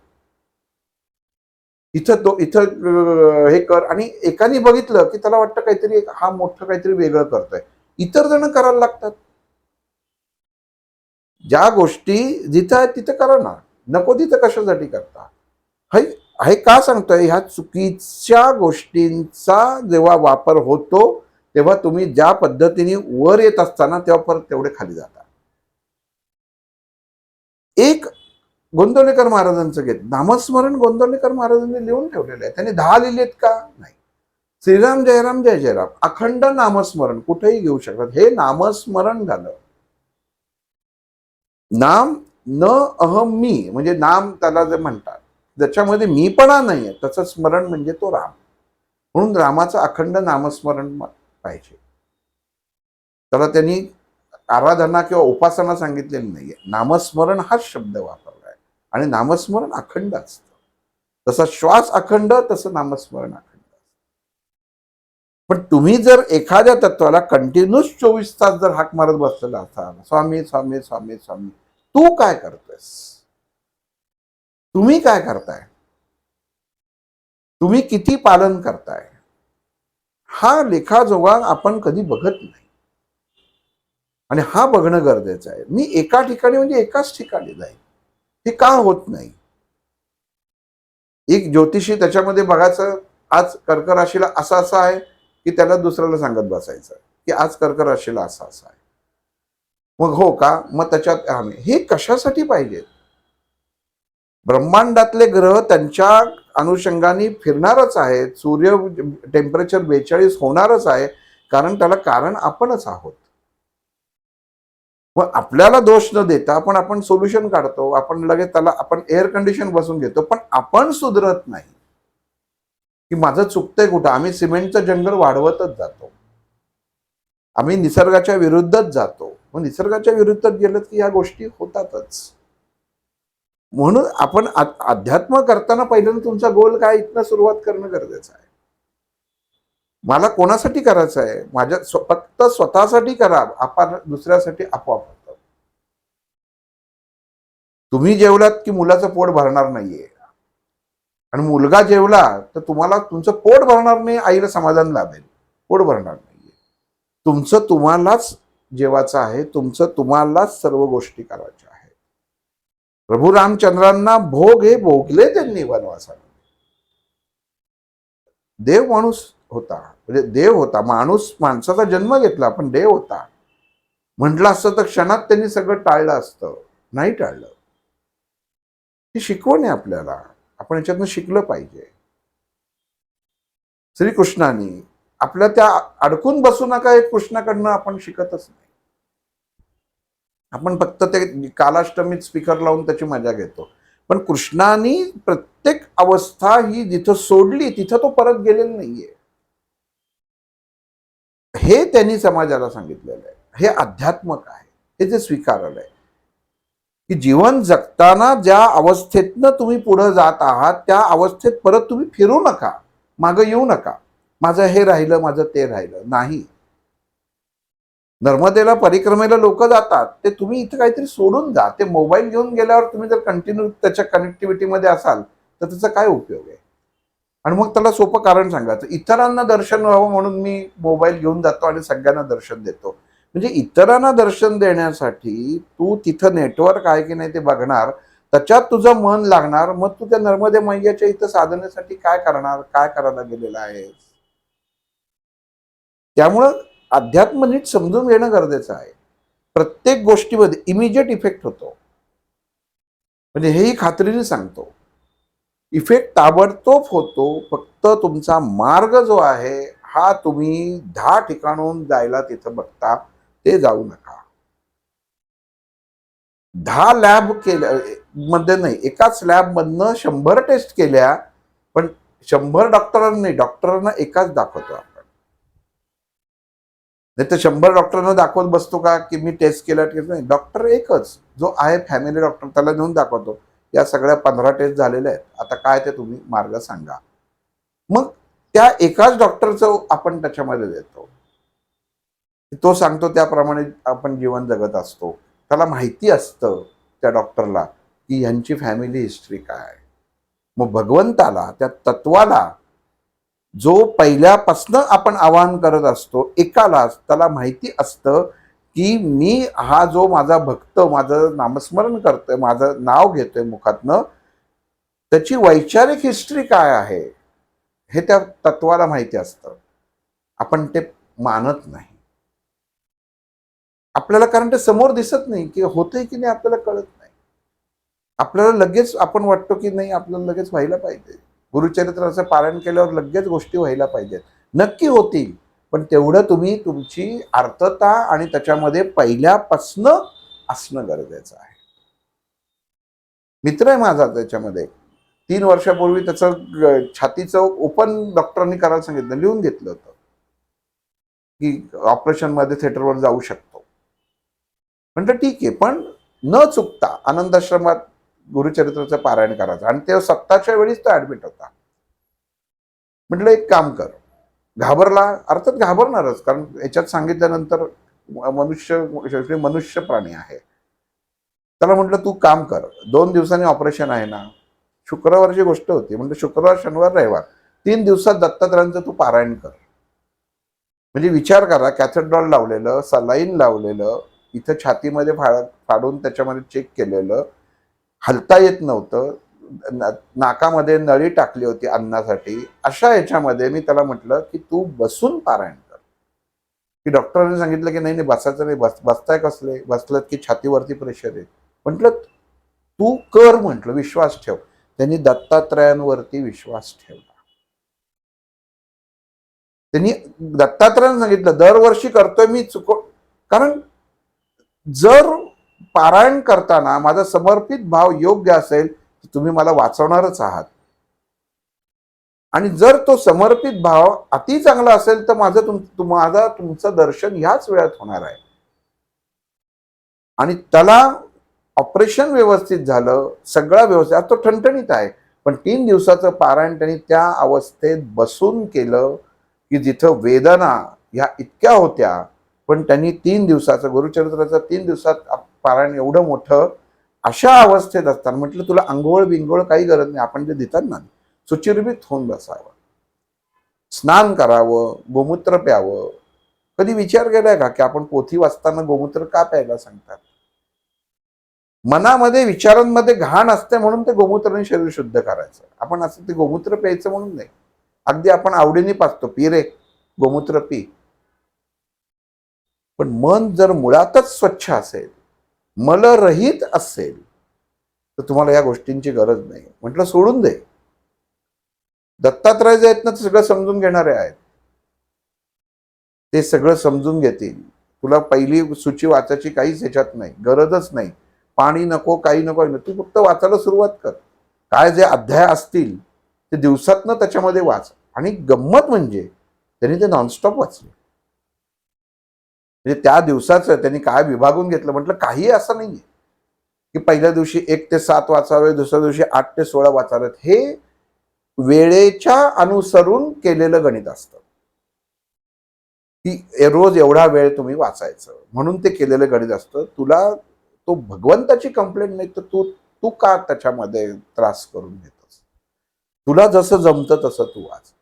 इथं हे कर. आणि एकाने बघितलं की त्याला वाटतं काहीतरी हा मोठं काहीतरी वेगळं करतोय, इतर जण करायला लागतात. ज्या गोष्टी जिथं आहेत तिथं करा ना, नको तिथं कशासाठी करता. हे का सांगतोय, ह्या चुकीच्या गोष्टींचा जेव्हा वापर होतो तेव्हा तुम्ही ज्या पद्धतीने वर येत असताना तेव्हा परत तेवढे खाली जाता. एक गोंदवलेकर महाराजांचं घेत नामस्मरण गोंदवलेकर महाराजांनी लिहून ठेवलेलं आहे. त्यांनी 10 लिहिलेत का, नाही. श्रीराम जयराम जय जयराम अखंड नामस्मरण कुठेही घेऊ शकतात. हे नामस्मरण झालं. नाम न अहम मी म्हणजे नाम त्याला जे म्हणतात, ज्याच्यामध्ये मीपणा नाहीये त्याचं स्मरण म्हणजे तो राम. म्हणून रामाचं अखंड नामस्मरण पाहिजे. त्याला त्यांनी आराधना किंवा उपासना सांगितलेली नाहीये, नामस्मरण हाच शब्द वापरलाय. आणि नामस्मरण अखंड असतं. तसा श्वास अखंड, तसं नामस्मरण अखंड. पण तुम्ही जर एखाद्या तत्वाला कंटिन्यूस 24 तास जर हाक मारत बसलेला असाल, स्वामी स्वामी स्वामी स्वामी, तू काय करतोयस, तुम्ही काय करताय, तुम्ही किती पालन करताय, हा लेखाजोगा आपण कधी बघत नाही. आणि हा बघणं गरजेचं आहे. मी एका ठिकाणी म्हणजे एकाच ठिकाणी जाईल, हे का होत नाही. एक ज्योतिषी त्याच्यामध्ये बघायचं, आज कर्क राशीला असं असं आहे की त्याला दुसऱ्याला सांगत बसायचं की आज कर्क राशीला असं असं आहे. मग हो का, मग त्याच्यात हे कशासाठी पाहिजे. ब्रह्मांडातले ग्रह त्यांच्या अनुषंगाने फिरणारच आहेत. सूर्य टेम्परेचर 42 होणारच आहे, कारण त्याला कारण आपणच आहोत. मग आपल्याला दोष न देता आपण सोल्युशन काढतो, आपण लगेच त्याला आपण एअर कंडिशन बसून घेतो, पण आपण सुधरत नाही की माझं चुकतंय कुठं. आम्ही सिमेंटचं जंगल वाढवतच जातो, आम्ही निसर्गाच्या विरुद्धच जातो. मग निसर्गाच्या विरुद्ध गेलं की या गोष्टी होतातच. म्हणून आपण अध्यात्म करताना पहिल्यांदा तुमचा गोल काय इथनं सुरुवात करणं गरजेचं आहे. मला कोणासाठी करायचं आहे, माझ्या फक्त स्वतःसाठी करा, आपण दुसऱ्यासाठी आपोआप होतं. तुम्ही जेवलात की मुलाचं पोट भरणार नाहीये, आणि मुलगा जेवला तर तुम्हाला तुमचं पोट भरणार नाही, आईला समाधान लाभेल, पोट भरणार नाहीये. तुमचं तुम्हालाच जेवायचं आहे, तुमचं तुम्हालाच सर्व गोष्टी करायच्या आहेत. प्रभू रामचंद्रांना भोग हे भोगले त्यांनी वनवासाला. देव माणूस होता, म्हणजे देव होता, माणूस माणसाचा जन्म घेतला पण देव होता. म्हटलं असतं तर क्षणात त्यांनी सगळं टाळलं असतं, नाही टाळलं. ही शिकवण आहे आपल्याला, आपण याच्यातनं शिकलं पाहिजे. श्रीकृष्णाने आपल्या त्या अडकून बसू नका हे कृष्णाकडनं आपण शिकतच नाही. आपण फक्त ते कालाष्टमीत स्पीकर लावून त्याची मजा घेतो. पण कृष्णाने प्रत्येक अवस्था ही जिथं सोडली तिथं तो परत गेलेला नाहीये. हे त्यांनी समाजाला सांगितलेलं आहे. हे अध्यात्मक आहे. हे जे स्वीकारलं आहे की जीवन जगताना ज्या अवस्थेतनं तुम्ही पुढे जात आहात त्या अवस्थेत परत तुम्ही फिरू नका, मागं येऊ नका. माझं हे राहिलं, माझं ते राहिलं नाही. नर्मदेला परिक्रमेला लोक जातात, ते तुम्ही इथं काहीतरी सोडून जा. ते मोबाईल घेऊन गेल्यावर तुम्ही जर कंटिन्यू त्याच्या कनेक्टिव्हिटीमध्ये असाल तर त्याचा काय उपयोग आहे? आणि मग त्याला सोपं कारण सांगायचं, इतरांना दर्शन व्हावं म्हणून मी मोबाईल घेऊन जातो आणि सगळ्यांना दर्शन देतो. म्हणजे इतरांना दर्शन देण्यासाठी तू तिथं नेटवर्क आहे की नाही ते बघणार, त्याच्यात तुझं मन लागणार, मग तू त्या नर्मदे मैयाच्या इथं साधनेसाठी काय करणार, काय करायला गेलेला आहेस? त्यामुळं अध्यात्म नीट समजून घेणं गरजेचं आहे. प्रत्येक गोष्टीमध्ये इमिजिएट इफेक्ट होतो, म्हणजे हेही खात्रीने सांगतो. इफेक्ट ताबडतोब होतो. फक्त तुमचा मार्ग जो आहे हा तुम्ही 10 ठिकाणून जायला तिथं बघता, ते जाऊ नका. 10 लॅब केल्या मध्ये नाही, एकाच लॅब मधनं 100 टेस्ट केल्या, पण 100 डॉक्टरांना नाही, डॉक्टरांना एकाच दाखवतो आपण. नाही तर 100 डॉक्टरांना दाखवत बसतो का की मी टेस्ट केला, टेस्ट नाही. डॉक्टर एकच जो आहे फॅमिली डॉक्टर, त्याला नेऊन दाखवतो या सगळ्या 15 टेस्ट झालेल्या आहेत, आता काय ते तुम्ही मार्ग सांगा. मग त्या एकाच डॉक्टरचं आपण त्याच्यामध्ये देतो, तो सांगतो त्याप्रमाणे आपण जीवन जगत असतो. त्याला माहिती असतं त्या डॉक्टरला की ह्यांची फॅमिली हिस्ट्री काय. मग भगवंताला, त्या तत्वाला जो पहिल्यापासनं आपण आवाहन करत असतो एकालाच, त्याला माहिती असतं की मी हा जो माझा भक्त माझं नामस्मरण करतोय, माझं नाव घेतोय मुखातनं, त्याची वैचारिक हिस्ट्री काय आहे हे त्या तत्वाला माहिती असतं. आपण ते मानत नाही आपल्याला, कारण ते समोर दिसत नाही की होतंय की नाही, आपल्याला कळत नाही. आपल्याला लगेच आपण वाटतो की नाही आपल्याला लगेच व्हायला पाहिजे, गुरुचरित्राचं पारायण केल्यावर लगेच गोष्टी व्हायला पाहिजेत. नक्की होतील, पण तेवढं तुम्ही तुमची आर्तता आणि त्याच्यामध्ये पहिल्यापासनं असणं गरजेचं आहे. मित्र आहे माझा त्याच्यामध्ये, 3 वर्षापूर्वी त्याचं छातीचं ओपन डॉक्टरांनी करायला सांगितलं, लिहून घेतलं होतं की ऑपरेशन मध्ये थिएटरवर जाऊ शकतो. म्हटलं ठीक आहे, पण न चुकता आनंदाश्रमात गुरुचरित्राचं पारायण करायचं. आणि ते 7च्या वेळीच तो ऍडमिट होता. म्हटलं एक काम कर, घाबरला, अर्थात घाबरणारच, कारण याच्यात सांगितल्यानंतर मनुष्य शेवटी मनुष्य प्राणी आहे. त्याला म्हटलं तू काम कर, 2 दिवसांनी ऑपरेशन आहे ना, शुक्रवारची गोष्ट होती, म्हणजे शुक्रवार शनिवार रविवार 3 दिवसात दत्तात्रयांचं तू पारायण कर. म्हणजे विचार करा, कॅथेड्रॉल लावलेलं, सलाईन लावलेलं, इथं छातीमध्ये फाडून त्याच्यामध्ये चेक केलेलं, हलता येत नव्हतं, नाकामध्ये नळी टाकली होती अन्नासाठी, अशा याच्यामध्ये मी त्याला म्हटलं की तू बसून पारायण कर. की डॉक्टरांनी सांगितलं की नाही नाही बसायचं नाही, बसताय कसले, बसलं की छातीवरती प्रेशर आहे. म्हटलं तू कर, म्हटलं विश्वास ठेव. त्यांनी दत्तात्रयांवरती विश्वास ठेवला. त्यांनी दत्तात्रयांना सांगितलं दरवर्षी करतोय मी, कारण जर पारायण करताना माझा समर्पित भाव योग्य असेल तर तुम्ही मला वाचवणारच आहात, आणि जर तो समर्पित भाव अति चांगला असेल तर माझं तुमचं दर्शन ह्याच वेळात होणार आहे. आणि त्याला ऑपरेशन व्यवस्थित झालं, सगळा व्यवस्थित, तो ठणठणीत आहे. पण 3 दिवसाचं पारायण त्यांनी त्या अवस्थेत बसून केलं की जिथं वेदना ह्या इतक्या होत्या, पण त्यांनी 3 दिवसाचं गुरुचरित्राचं 3 दिवसात पारायण एवढं मोठं, अशा अवस्थेत असताना म्हटलं तुला आंघोळ बिंघोळ काही गरज नाही, आपण जे देतात ना, सुचिर्भित होऊन बसावं, स्नान करावं, गोमूत्र प्यावं. कधी विचार केलाय का की आपण पोथी वाचताना गोमूत्र का प्यायला सांगतात? मनामध्ये विचारांमध्ये घाण असते म्हणून ते गोमूत्राने शरीर शुद्ध करायचं. आपण असं ते गोमूत्र प्यायचं म्हणून नाही, अगदी आपण आवडीने पाचतो, पी रे गोमूत्र पी. पण मन जर मुळातच स्वच्छ असेल, मलरहित असेल, तर तुम्हाला या गोष्टींची गरज नाही. म्हटलं सोडून दे, दत्तात्रय जे आहेत ना ते सगळं समजून घेणारे आहेत, ते सगळं समजून घेतील. तुला पहिली सूची वाचायची काहीच ह्याच्यात नाही, गरजच नाही. पाणी नको, काही नको, तू फक्त वाचायला सुरुवात कर. काय जे अध्याय असतील ते दिवसातनं त्याच्यामध्ये वाच. आणि गंमत म्हणजे त्यांनी ते नॉनस्टॉप वाचले. म्हणजे त्या दिवसाचं त्यांनी काय विभागून घेतलं म्हटलं, काही असं नाहीये की पहिल्या दिवशी 1 ते 7 वाचावे, दुसऱ्या दिवशी 8 ते 16 वाचावेत. हे वेळेच्या अनुसरून केलेलं गणित असतं की रोज एवढा वेळ तुम्ही वाचायचं, म्हणून ते केलेलं गणित असतं. तुला तो भगवंताची कंप्लेंट नाही, तर तू तू का त्याच्यामध्ये त्रास करून घेतोस? तुला जसं जमतं तसं तू वाच.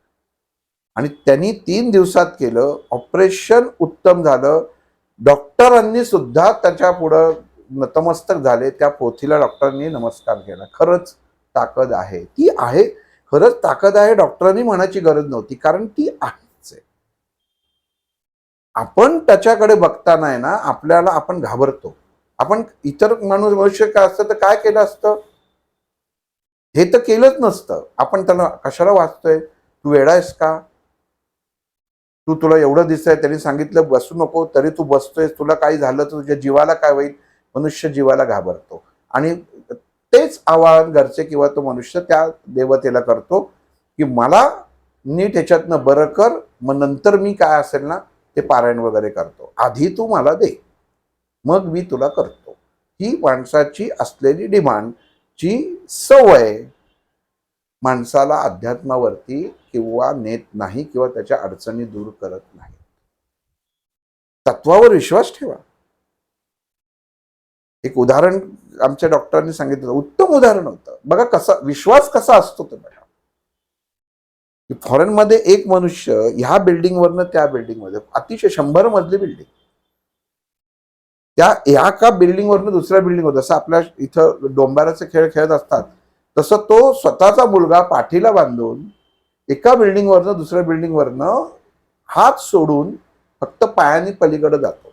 आणि त्यांनी 3 दिवसात केलं. ऑपरेशन उत्तम झालं. डॉक्टरांनी सुद्धा त्याच्या पुढं नतमस्तक झाले. त्या पोथीला डॉक्टरांनी नमस्कार केला. खरंच ताकद आहे, ती आहे. खरंच ताकद आहे डॉक्टरांनी म्हणायची गरज नव्हती, कारण ती आहेच आहे. आपण त्याच्याकडे बघताना आहे ना, आपल्याला आपण घाबरतो. आपण इतर मनुष्य काय असतं तर काय केलं असतं, हे तर केलंच नसतं. आपण त्याला कशाला वाचतोय, तू वेडा आहेस का, तुला एवढं दिसतंय, त्यांनी सांगितलं बसू नको तरी तू बसतोय, तुला काही झालं तर तुझ्या जीवाला काय होईल. मनुष्य जीवाला घाबरतो. आणि तेच आवाहन घरचे किंवा तो मनुष्य त्या देवतेला करतो की मला नीट ह्याच्यातनं बरं कर, मग नंतर मी काय असेल ना ते पारायण वगैरे करतो. आधी तू मला दे, मग मी तुला करतो. ही माणसाची असलेली डिमांड, ची सवय माणसाला अध्यात्मावरती किंवा नेत नाही किंवा त्याच्या अडचणी दूर करत नाही. तत्वावर विश्वास ठेवा. एक उदाहरण आमच्या डॉक्टरांनी सांगितलं, उत्तम उदाहरण होतं. बघा कसा विश्वास कसा असतो ते बघा. की फॉरेनमध्ये एक मनुष्य ह्या बिल्डिंगवरनं त्या बिल्डिंगमध्ये, अतिशय 100 मजली बिल्डिंग, त्या ह्या का बिल्डिंगवरनं दुसऱ्या बिल्डिंगवर, जसं आपल्या इथं डोंबाराचे खेळ खेळत असतात तसं तो स्वतःचा मुलगा पाठीला बांधून एका बिल्डिंगवरनं दुसऱ्या बिल्डिंगवरनं हात सोडून फक्त पायाने पलीकडे जातो.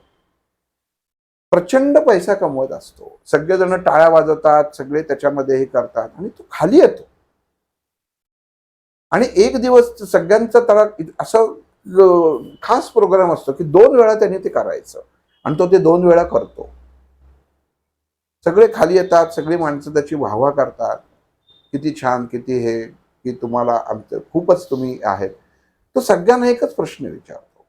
प्रचंड पैसा कमवत असतो. सगळेजण टाळ्या वाजवतात, सगळे त्याच्यामध्ये हे करतात आणि तो खाली येतो. आणि एक दिवस सगळ्यांचा त्याला असं खास प्रोग्राम असतो की 2 वेळा त्यांनी ते करायचं आणि तो ते 2 वेळा करतो. सगळे खाली येतात, सगळी माणसं त्याची वाहवा करतात, किती छान, किती हे, की तुम्हाला आमचं खूपच तुम्ही आहेत. तो सगळ्यांना एकच प्रश्न विचारतो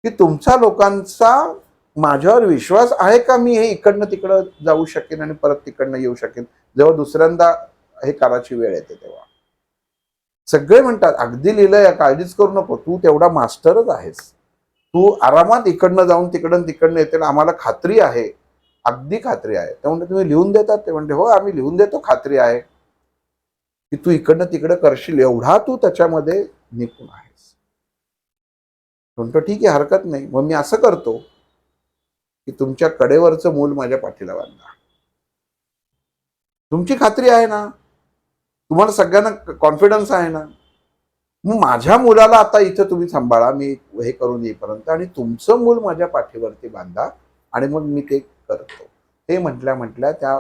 की तुमचा लोकांचा माझ्यावर विश्वास आहे का, मी हे इकडनं तिकडं जाऊ शकेन आणि परत तिकडनं येऊ शकेन जेव्हा दुसऱ्यांदा हे करायची वेळ येते तेव्हा. सगळे म्हणतात अगदी लिहिलंय, काळजीच करू नको, तू तेवढा मास्टरच आहेस, तू आरामात इकडनं जाऊन तिकडनं येते, आम्हाला खात्री आहे, अगदी खात्री आहे. ते म्हणते तुम्ही लिहून देतात, ते म्हणते हो आम्ही लिहून देतो, खात्री आहे की तू इकडनं तिकडं करशील, एवढा तू त्याच्यामध्ये निपुण आहेस. म्हणतो ठीक आहे, हरकत नाही, मग मी असं करतो की तुमच्या कडेवरचं मूल माझ्या पाठीला बांधा. तुमची खात्री आहे ना, तुम्हाला सगळ्यांना कॉन्फिडन्स आहे ना, मग माझ्या मुलाला आता इथं तुम्ही सांभाळा, मी हे करून येईपर्यंत, आणि तुमचं मूल माझ्या पाठीवरती बांधा आणि मग मी ते करतो. हे म्हटल्या त्या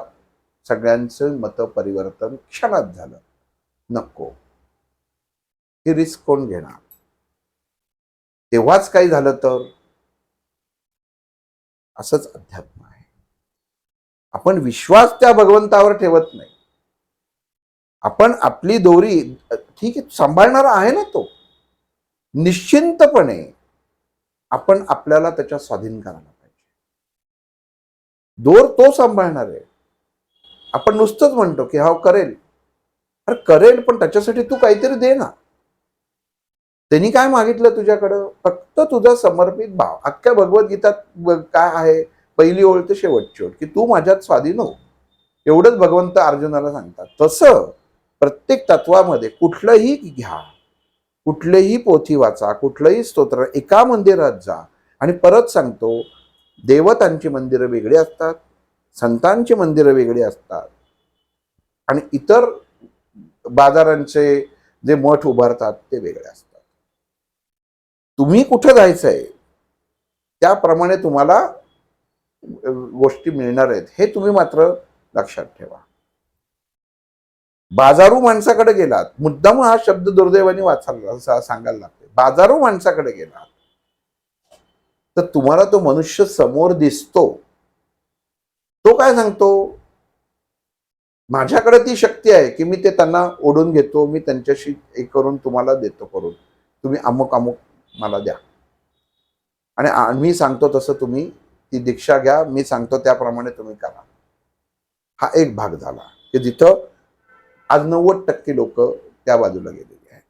सगळ्यांचं मत परिवर्तन क्षणात झालं. नको, ही रिस्क कोण घेणार. तेव्हाच काही झालं तर. असंच अध्यात्म आहे. आपण विश्वास त्या भगवंतावर ठेवत नाही. आपण आपली दोरी ठीक आहे सांभाळणारा आहे ना तो, निश्चिंतपणे आपण आपल्याला त्याच्या स्वाधीन करायला पाहिजे. दोर तो सांभाळणार आहे. आपण नुसतंच म्हणतो की हा करेल, अरे करेल, पण त्याच्यासाठी तू काहीतरी दे ना. त्यांनी काय मागितलं तुझ्याकडं, फक्त तुझा समर्पित भाव. अख्ख्या भगवद्गीतात काय आहे, पहिली ओळ ते शेवटची ओळ, की तू माझ्यात स्वाधीन हो, एवढंच भगवंत अर्जुनाला सांगतात. तसं प्रत्येक तत्वामध्ये कुठलंही घ्या, कुठलेही पोथी वाचा, कुठलंही स्तोत्र, एका मंदिरात जा, आणि परत सांगतो, देवतांची मंदिरं वेगळी असतात, संतांची मंदिरं वेगळी असतात, आणि इतर बाजारांचे जे मठ उभारतात ते वेगळे असतात. तुम्ही कुठं जायचंय त्याप्रमाणे तुम्हाला गोष्टी मिळणार आहेत, हे तुम्ही मात्र लक्षात ठेवा. बाजारू माणसाकडे गेलात, मुद्दाम हा शब्द दुर्दैवाने वाचायला सांगायला लागते, बाजारू माणसाकडे गेलात तर तुम्हाला तो मनुष्य समोर दिसतो, तो काय सांगतो, माझ्याकडे ती शक्ती आहे की मी ते त्यांना ओढून घेतो, मी त्यांच्याशी एक करून तुम्हाला देतो करून, तुम्ही अमुक अमुक मला द्या आणि मी सांगतो तसं तुम्ही ती दीक्षा घ्या, मी सांगतो त्याप्रमाणे तुम्ही करा. हा एक भाग झाला की जिथं आज 90% लोक त्या बाजूला गेलेली आहेत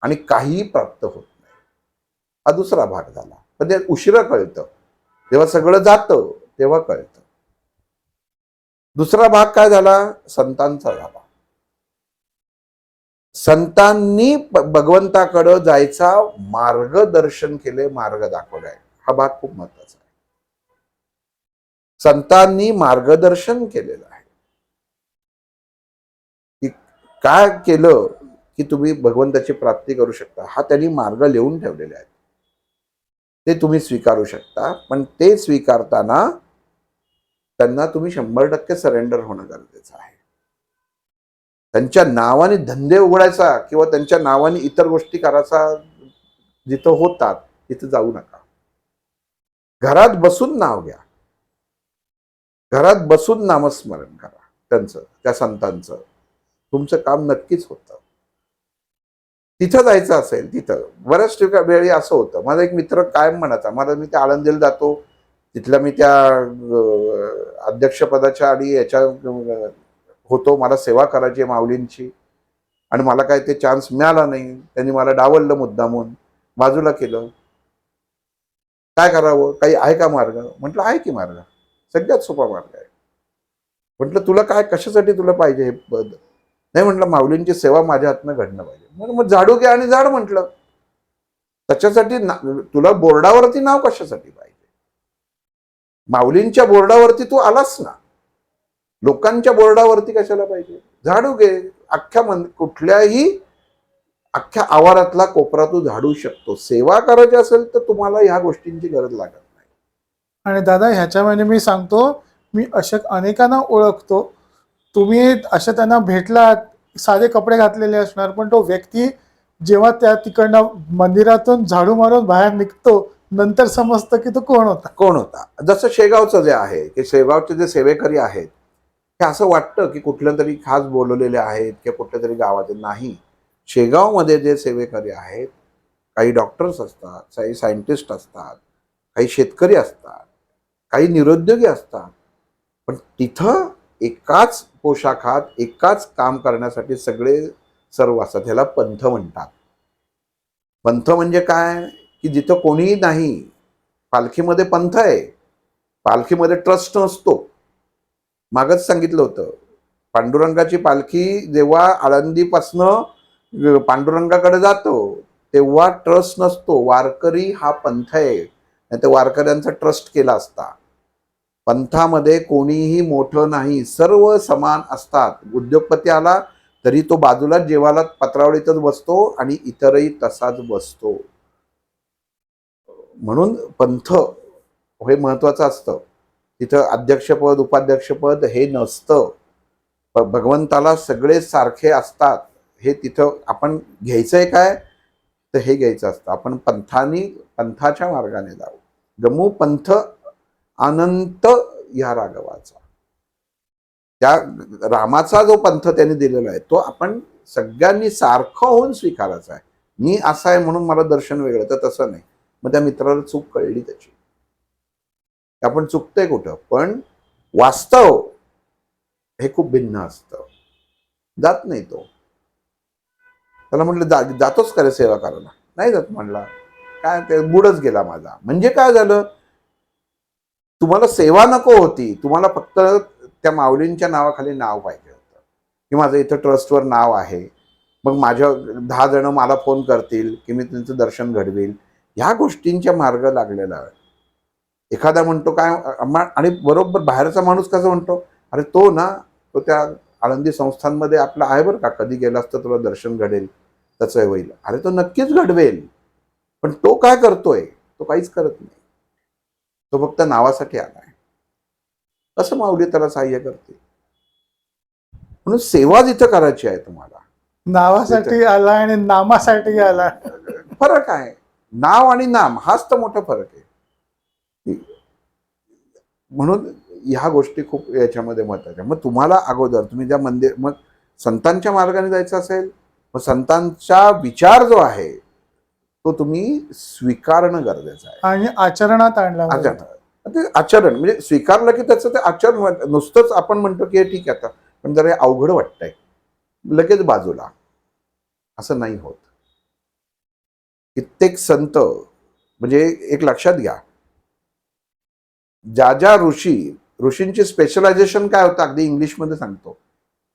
आणि काहीही प्राप्त होत नाही. हा दुसरा भाग झाला. पण ते उशिरा कळतं, जेव्हा सगळं जातं तेव्हा कळतं. दुसरा भाग काय झाला, संतांचा झाला. संतांनी भगवंताकडे जायचा मार्गदर्शन केले, मार्ग दाखवलाय. हा भाग खूप महत्वाचा आहे. संतांनी मार्गदर्शन केलेलं आहे की काय केलं की तुम्ही भगवंताची प्राप्ती करू शकता. हा त्यांनी मार्ग लिहून ठेवलेले आहेत, ते तुम्ही स्वीकारू शकता. पण ते स्वीकारताना त्यांना तुम्ही 100% सरेंडर होणं गरजेचं आहे. त्यांच्या नावाने धंदे उघडायचा किंवा त्यांच्या नावाने इतर गोष्टी करायचा जिथं होतात तिथं जाऊ नका. घरात बसून नाव घ्या, घरात बसून नामस्मरण करा त्यांचं, त्या संतांचं. तुमचं काम नक्कीच होतं. तिथं जायचं असेल तिथं बऱ्याच वेळी असं होतं. माझा एक मित्र कायम म्हणायचा, मी त्या आळंदीला जातो, तिथल्या मी त्या अध्यक्षपदाच्या आणि याच्या होतो, मला सेवा करायची माऊलींची, आणि मला काय ते चान्स मिळाला नाही. त्यांनी मला डावललं, मुद्दामून बाजूला केलं. काय करावं, काही आहे का मार्ग? म्हटलं आहे की मार्ग, सगळ्यात सोपा मार्ग आहे. म्हटलं तुला काय, कशासाठी तुला पाहिजे हे पद? नाही म्हटलं, माऊलींची सेवा माझ्या हातनं घडणं पाहिजे. मग झाडू घ्या आणि झाड म्हटलं. त्याच्यासाठी तुला बोर्डावरती नाव कशासाठी पाहिजे? माऊलींच्या बोर्डावरती तू आलास ना, लोकांच्या बोर्डावरती कशाला पाहिजे? झाडू घे. कुठल्याही अख्ख्या आवारातला कोपरा तू झाडू शकतो. सेवा करायची असेल तर तुम्हाला ह्या गोष्टींची गरज लागत नाही.
आणि दादा ह्याच्यामध्ये मी सांगतो, मी अशा अनेकांना ओळखतो, तुम्ही अशा त्यांना भेटलात, साधे कपडे घातलेले असणार, पण तो व्यक्ती जेव्हा त्या तिकडनं मंदिरातून झाडू मारून बाहेर निघतो, नंतर समजतं की तो कोण होता.
जसं शेगावचं जे आहे, की शेगावचे जे सेवेकरी आहेत, हे असं वाटतं की कुठल्या तरी खास बोलवलेले आहेत किंवा कुठल्या तरी गावाचे. नाही, शेगावमध्ये जे सेवेकरी आहेत, काही डॉक्टर्स असतात, काही सायंटिस्ट असतात, काही शेतकरी असतात, काही निरुद्योगी असतात, पण तिथं एकाच पोशाखात एकाच काम करण्यासाठी सगळे सर्व असतात. ह्याला पंथ म्हणतात. पंथ म्हणजे काय, की जिथं कोणीही नाही. पालखीमध्ये पंथ आहे, पालखीमध्ये ट्रस्ट नसतो. मागच सांगितलं होतं, पांडुरंगाची पालखी जेव्हा आळंदीपासनं पांडुरंगाकडे जातो तेव्हा ट्रस्ट नसतो. वारकरी हा पंथ आहे, नाही तर वारकऱ्यांचा ट्रस्ट केला असता. पंथामध्ये कोणीही मोठं नाही, सर्व समान असतात. उद्योगपती आला तरी तो बाजूला जेवायला पत्रावळीतच बसतो आणि इतरही तसाच बसतो. म्हणून पंथ हे महत्वाचं असतं. तिथं अध्यक्षपद उपाध्यक्षपद हे नसतं. भगवंताला सगळे सारखे असतात. हे तिथं आपण घ्यायचंय काय, तर हे घ्यायचं असतं. आपण पंथाच्या मार्गाने जाऊ. गमू पंथ अनंत या राघवाचा. त्या रामाचा जो पंथ त्यांनी दिलेला आहे तो आपण सगळ्यांनी सारखं होऊन स्वीकारायचा आहे. मी असा आहे म्हणून मला दर्शन वेगळं, तर तसं नाही. मग त्या मित्राला चूक कळली त्याची. आपण चुकतोय कुठं, पण वास्तव हे खूप भिन्न असतं. जात नाही तो. त्याला म्हटलं जातोच का रे सेवा करायला? नाही जात म्हणला. काय ते मूडच गेला माझा. म्हणजे काय झालं, तुम्हाला सेवा नको होती, तुम्हाला फक्त त्या माऊलींच्या नावाखाली नाव पाहिजे होतं, की माझं इथं ट्रस्टवर नाव आहे, मग माझ्या 10 जण मला फोन करतील की मी त्यांचं दर्शन घडवेल. ह्या गोष्टींच्या मार्ग लागलेला आहे. एखादा म्हणतो काय, आणि बरोबर बाहेरचा माणूस कसं म्हणतो, अरे तो ना, तो त्या आळंदी संस्थांमध्ये आपला आहे बरं का, कधी गेलास तर तुला दर्शन घडेल, तसं होईल. अरे तो नक्कीच घडवेल, पण तो काय करतोय? तो काहीच करत नाही. तो फक्त नावासाठी आलाय. असं माऊली त्याला सहाय्य करते. म्हणून सेवा जिथं करायची आहे तुम्हाला,
नावासाठी आला आणि नामासाठी आला.
फरक आहे. नाव आणि नाम हाच तर मोठा फरक आहे. म्हणून ह्या गोष्टी खूप याच्यामध्ये महत्त्वाच्या. मग तुम्हाला अगोदर तुम्ही त्या मंदिर मग संतांच्या मार्गाने जायचं असेल, मग संतांचा विचार जो आहे तो तुम्ही स्वीकारणं गरजेचं आहे.
आणि आचरणात आणला पाहिजे.
आचरण ते आचरण म्हणजे स्वीकारलं की त्याचं ते आचरण नुसतंच आपण म्हणतो की हे ठीक आहे आता, पण जर हे अवघड वाटतंय लगेच बाजूला, असं नाही होत. कित्येक संत म्हणजे एक लक्षात घ्या, ज्या ऋषींची स्पेशलायझेशन काय होतं अगदी इंग्लिशमध्ये सांगतो,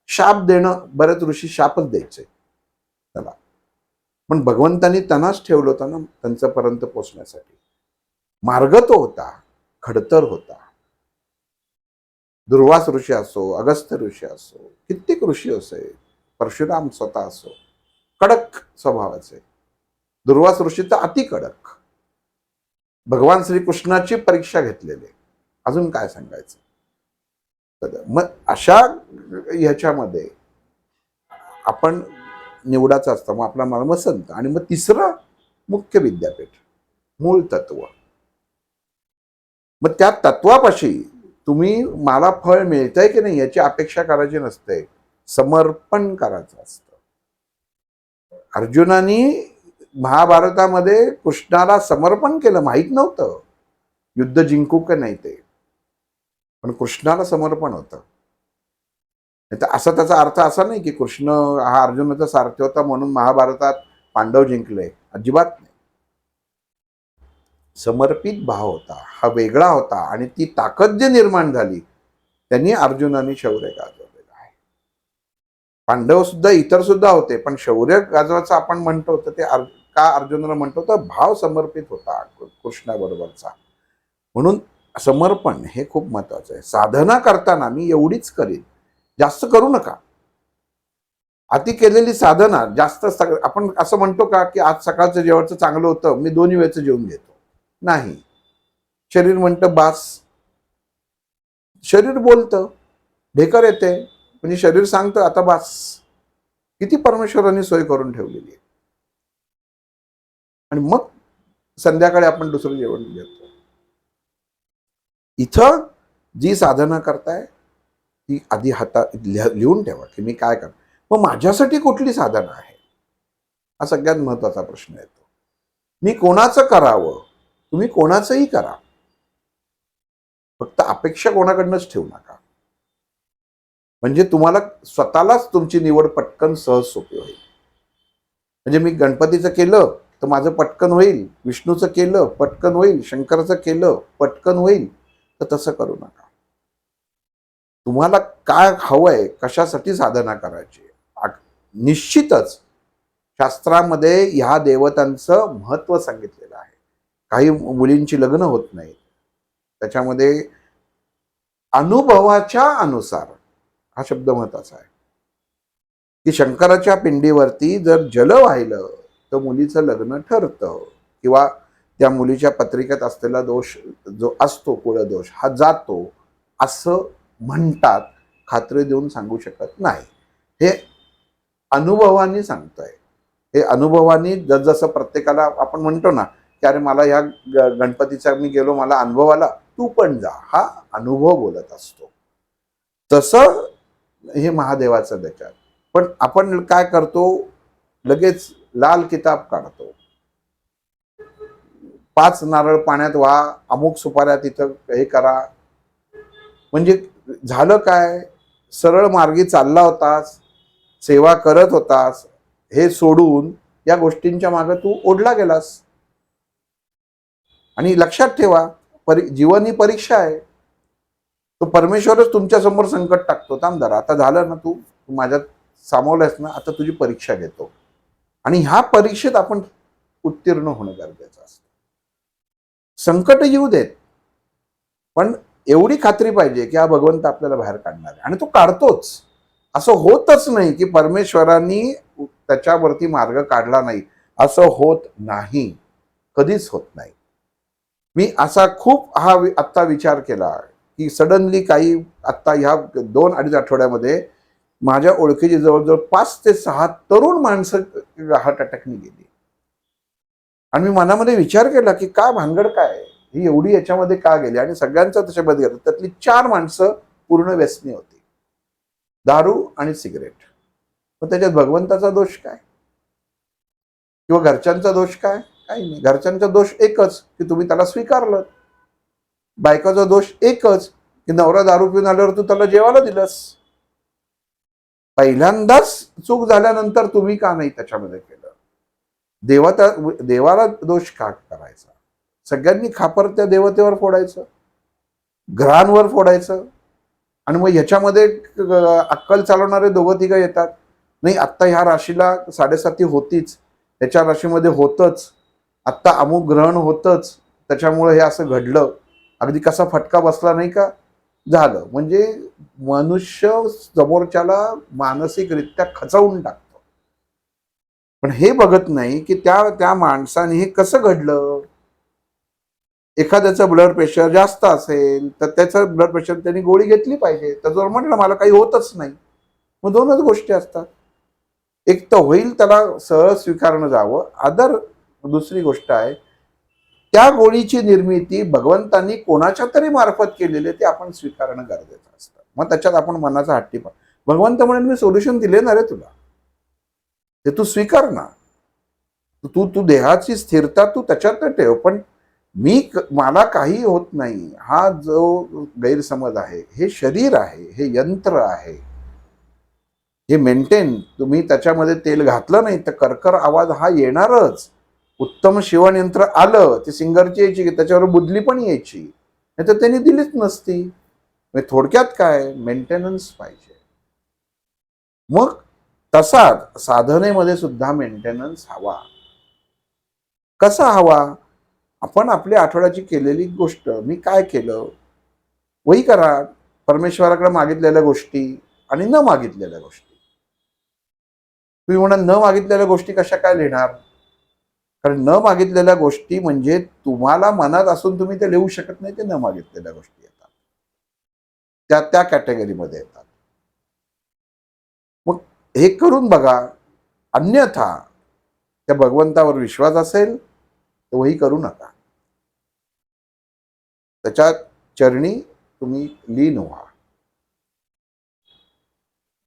शाप देणं. बरेच ऋषी शापच द्यायचे त्याला, पण भगवंतांनी त्यांनाच ठेवलं होतं ना त्यांच्यापर्यंत पोचण्यासाठी. मार्ग तो होता, खडतर होता. दुर्वास ऋषी असो, अगस्त्य ऋषी असो, कित्येक ऋषी असे, परशुराम स्वतः असो, कडक स्वभावाचे. दुर्वास ऋषी तर अति कडक, भगवान श्रीकृष्णाची परीक्षा घेतलेली. अजून काय सांगायचं. मग अशा ह्याच्यामध्ये आपण निवडाचं असतं. मग आपला मार्ग संत. आणि मग तिसरं मुख्य विद्यापीठ, मूळ तत्व. मग त्या तत्वापाशी तुम्ही मला फळ मिळतंय की नाही याची अपेक्षा करायची नसते, समर्पण करायचं असतं. अर्जुनाने महाभारतामध्ये कृष्णाला समर्पण केलं. माहीत नव्हतं युद्ध जिंकू का नाही ते, पण कृष्णाला समर्पण होतं. असा त्याचा अर्थ असा नाही की कृष्ण हा अर्जुनाचा सारथी होता म्हणून महाभारतात पांडव जिंकले, अजिबात नाही. समर्पित भाव होता, हा वेगळा होता. आणि ती ताकद जी निर्माण झाली त्यांनी अर्जुनाने शौर्य गाजवलेलं आहे. पांडव सुद्धा इतर सुद्धा होते, पण शौर्य गाजवायचं आपण म्हणतो तर ते का अर्जुनाला म्हणतो तर भाव समर्पित होता कृष्णाबरोबरचा. म्हणून समर्पण हे खूप महत्वाचं आहे. साधना करताना मी एवढीच करीन, जास्त करू नका. अति केलेली साधना जास्त. आपण असं म्हणतो का की आज सकाळचं जेवणचं चांगलं होतं, मी 2 वेळचं जेवून घेतो. नाही, शरीर म्हणतं बास. शरीर बोलतं, ढेकर येते, म्हणजे शरीर सांगतं आता बास. किती परमेश्वरांनी सोय करून ठेवलेली आहे. आणि मग संध्याकाळी आपण दुसरं जेवण घेतो. इथं जी साधना करताय ती आधी हातात लिहून ठेवा की मी काय करतो. मग माझ्यासाठी कुठली साधना आहे हा सगळ्यात महत्वाचा प्रश्न येतो. मी कोणाचं करावं. तुम्ही कोणाचंही करा, फक्त अपेक्षा कोणाकडनंच ठेवू नका. म्हणजे तुम्हाला स्वतःलाच तुमची निवड पटकन सहज सोपी होईल. म्हणजे मी गणपतीचं केलं तर माझं पटकन होईल, विष्णूचं केलं पटकन होईल, शंकराचं केलं पटकन होईल. तर तसं करू नका. तुम्हाला काय हवंय, कशासाठी साधना करायची. निश्चितच शास्त्रामध्ये ह्या देवतांचं महत्व सांगितलेलं आहे. काही मुलींची लग्न होत नाही, त्याच्यामध्ये अनुभवाच्या अनुसार हा शब्द महत्वाचा आहे की शंकराच्या पिंडीवरती जर जल वाहिलं तर मुलीचं लग्न ठरतं, किंवा त्या मुलीच्या पत्रिकेत असलेला दोष जो असतो कुळदोष हा जातो असं म्हणतात. खात्री देऊन सांगू शकत नाही. हे अनुभवाने सांगतोय. हे अनुभवाने जसजसं प्रत्येकाला आपण म्हणतो ना की अरे मला ह्या गणपतीचा मी गेलो, मला अनुभव आला, तू पण जा. हा अनुभव बोलत असतो. तसं हे महादेवाचं त्याच्यात. पण आपण काय करतो, लगेच लाल किताब काढतो. 5 नारळ पाण्यात वाहा, अमुक सुपाऱ्या तिथं हे करा. म्हणजे झालं काय, सरळ मार्गी चालला होतास, सेवा करत होतास, हे सोडून या गोष्टींच्या मागे तू ओढला गेलास. आणि लक्षात ठेवा, जीवन ही परीक्षा आहे. तो परमेश्वरच तुमच्या समोर संकट टाकतो. थांब जरा, आता झालं ना, तू माझ्यात सामावलंयस ना, आता तुझी परीक्षा घेतो. आणि ह्या परीक्षेत आपण उत्तीर्ण होणं गरजेचं असतं. संकट येऊ देत, पण एवढी खात्री पाहिजे की हा भगवंत आपल्याला बाहेर काढणार आहे, आणि तो काढतोच. असं होतच नाही की परमेश्वरांनी त्याच्यावरती मार्ग काढला नाही, असं होत नाही, कधीच होत नाही. मी असा खूप आत्ता विचार केला की सडनली काही आत्ता ह्या 2-2.5 आठवड्यामध्ये माझ्या ओळखीची जवळजवळ 5 ते 6 तरुण माणसं हार्ट अटॅकने गेली. आणि मी मनामध्ये विचार केला की काय भानगड काय. ही एवढी याच्यामध्ये का गेली आणि सगळ्यांचं त्याच्यामध्ये गेलं. त्यातली 4 माणसं पूर्ण व्यसनी होती, दारू आणि सिगरेट. मग त्याच्यात भगवंताचा दोष काय किंवा घरच्यांचा दोष काय? काही नाही. घरच्यांचा दोष एकच की तुम्ही त्याला स्वीकारलं. बायकोचा दोष एकच की नवरा दारू पिऊन आल्यावर तू त्याला जेवायला दिलंस. पहिल्यांदाच चूक झाल्यानंतर तुम्ही का नाही त्याच्यामध्ये केलं? देवाला दोष का करायचा? सगळ्यांनी खापर त्या देवतेवर फोडायचं, ग्रहांवर फोडायचं. आणि मग ह्याच्यामध्ये अक्कल चालवणारे दोघं तिघं येतात. नाही, आत्ता ह्या राशीला 7.5 होतीच, ह्याच्या राशीमध्ये होतच, आत्ता अमुक ग्रहण होतच, त्याच्यामुळे हे असं घडलं. अगदी कसा फटका बसला नाही का झालं. म्हणजे मनुष्य समोरच्याला मानसिकरित्या खचवून टाकतो. पण हे बघत नाही की त्या माणसाने हे कसं घडलं. एखाद्याचं ब्लड प्रेशर जास्त असेल तर त्याचं ब्लड प्रेशर त्यांनी गोळी घेतली पाहिजे. त्याच्यावर म्हटलं मला काही होतच नाही. मग 2च गोष्टी असतात. एक तर होईल त्याला सहज स्वीकारणं जावं. दुसरी गोष्ट आहे, त्या गोळीची निर्मिती भगवंतांनी कोणाच्या तरी मार्फत केलेली ते आपण स्वीकारणं गरजेचं असतं. मग त्याच्यात आपण मनाचा हट्टीपणा, भगवंत म्हणेल मी सोल्युशन दिले ना रे तुला, ते तू स्वीकार ना. तू देहाची स्थिरता तू त्याच्यात ठेव. पण मला काही होत नाही हा जो गैरसमज आहे, हे शरीर आहे, हे यंत्र आहे, हे मेंटेन. तुम्ही त्याच्यामध्ये तेल घातलं नाही तर कर्कर आवाज हा येणारच. उत्तम शिवण यंत्र आलं ते सिंगरची यायची, त्याच्यावर बुदली पण यायची, नाही तर त्यांनी दिलीच नसती. थोडक्यात काय, मेंटेनन्स पाहिजे. मग तसाच साधनेमध्ये सुद्धा मेंटेनन्स हवा. कसा हवा? आपण आपल्या आठवड्याची केलेली गोष्ट, मी काय केलं, वही करा. परमेश्वराकडे मागितलेल्या गोष्टी आणि न मागितलेल्या गोष्टी. तुम्ही म्हणाल न मागितलेल्या गोष्टी कशा काय लिहिणार? कारण न मागितलेल्या गोष्टी म्हणजे तुम्हाला मनात असून तुम्ही ते लिहू शकत नाही, ते न मागितलेल्या गोष्टी येतात, त्या कॅटेगरीमध्ये येतात. मग हे करून बघा. अन्यथा त्या भगवंतावर विश्वास असेल तर वही करू नका. त्याच्या चरणी तुम्ही लीन व्हा.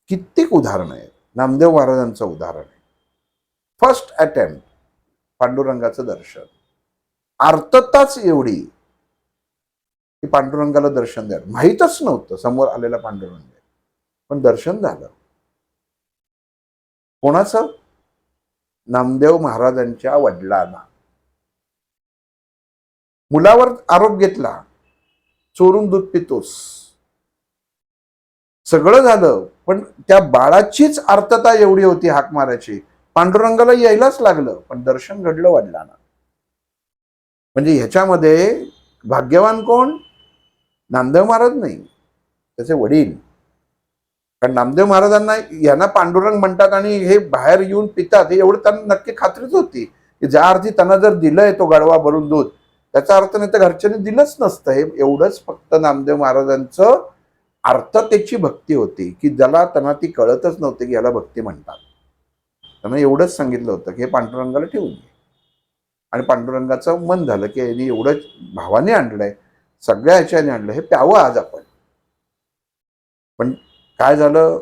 कित्येक उदाहरण आहेत. नामदेव महाराजांचं उदाहरण आहे. फर्स्ट अटेम्प्ट पांडुरंगाचं दर्शन. आर्तताच एवढी की पांडुरंगाला दर्शन द्या, माहीतच नव्हतं समोर आलेला पांडुरंग, पण दर्शन झालं. कोणाचं? नामदेव महाराजांच्या वडिलांना. मुलावर आरोप घेतला, चोरून दूध पितोस, सगळं झालं, पण त्या बाळाचीच आर्तता एवढी होती हाक मारायची, पांडुरंगाला यायलाच लागलं, पण दर्शन घडलं वडिलांना. म्हणजे ह्याच्यामध्ये भाग्यवान कोण? नामदेव महाराज नाही, त्याचे वडील. कारण नामदेव महाराजांना यांना पांडुरंग म्हणतात आणि हे बाहेर येऊन पितात, हे एवढं त्यांना नक्की खात्रीच होती की ज्या अर्थी त्यांना जर दिलंय तो गडवा भरून दूध, त्याचा अर्थ नाही तर घरच्यांनी दिलंच नसतं. हे एवढंच फक्त नामदेव महाराजांचं अर्थतेची भक्ती होती की ज्याला त्यांना ती कळतच नव्हती की याला भक्ती म्हणतात. त्यांना एवढंच सांगितलं होतं की हे पांडुरंगाला ठेवून घे. आणि पांडुरंगाचं मन झालं की यांनी एवढं भावाने आणलंय, सगळ्या ह्याच्याने आणलं, हे प्यावं आज आपण. पण काय झालं,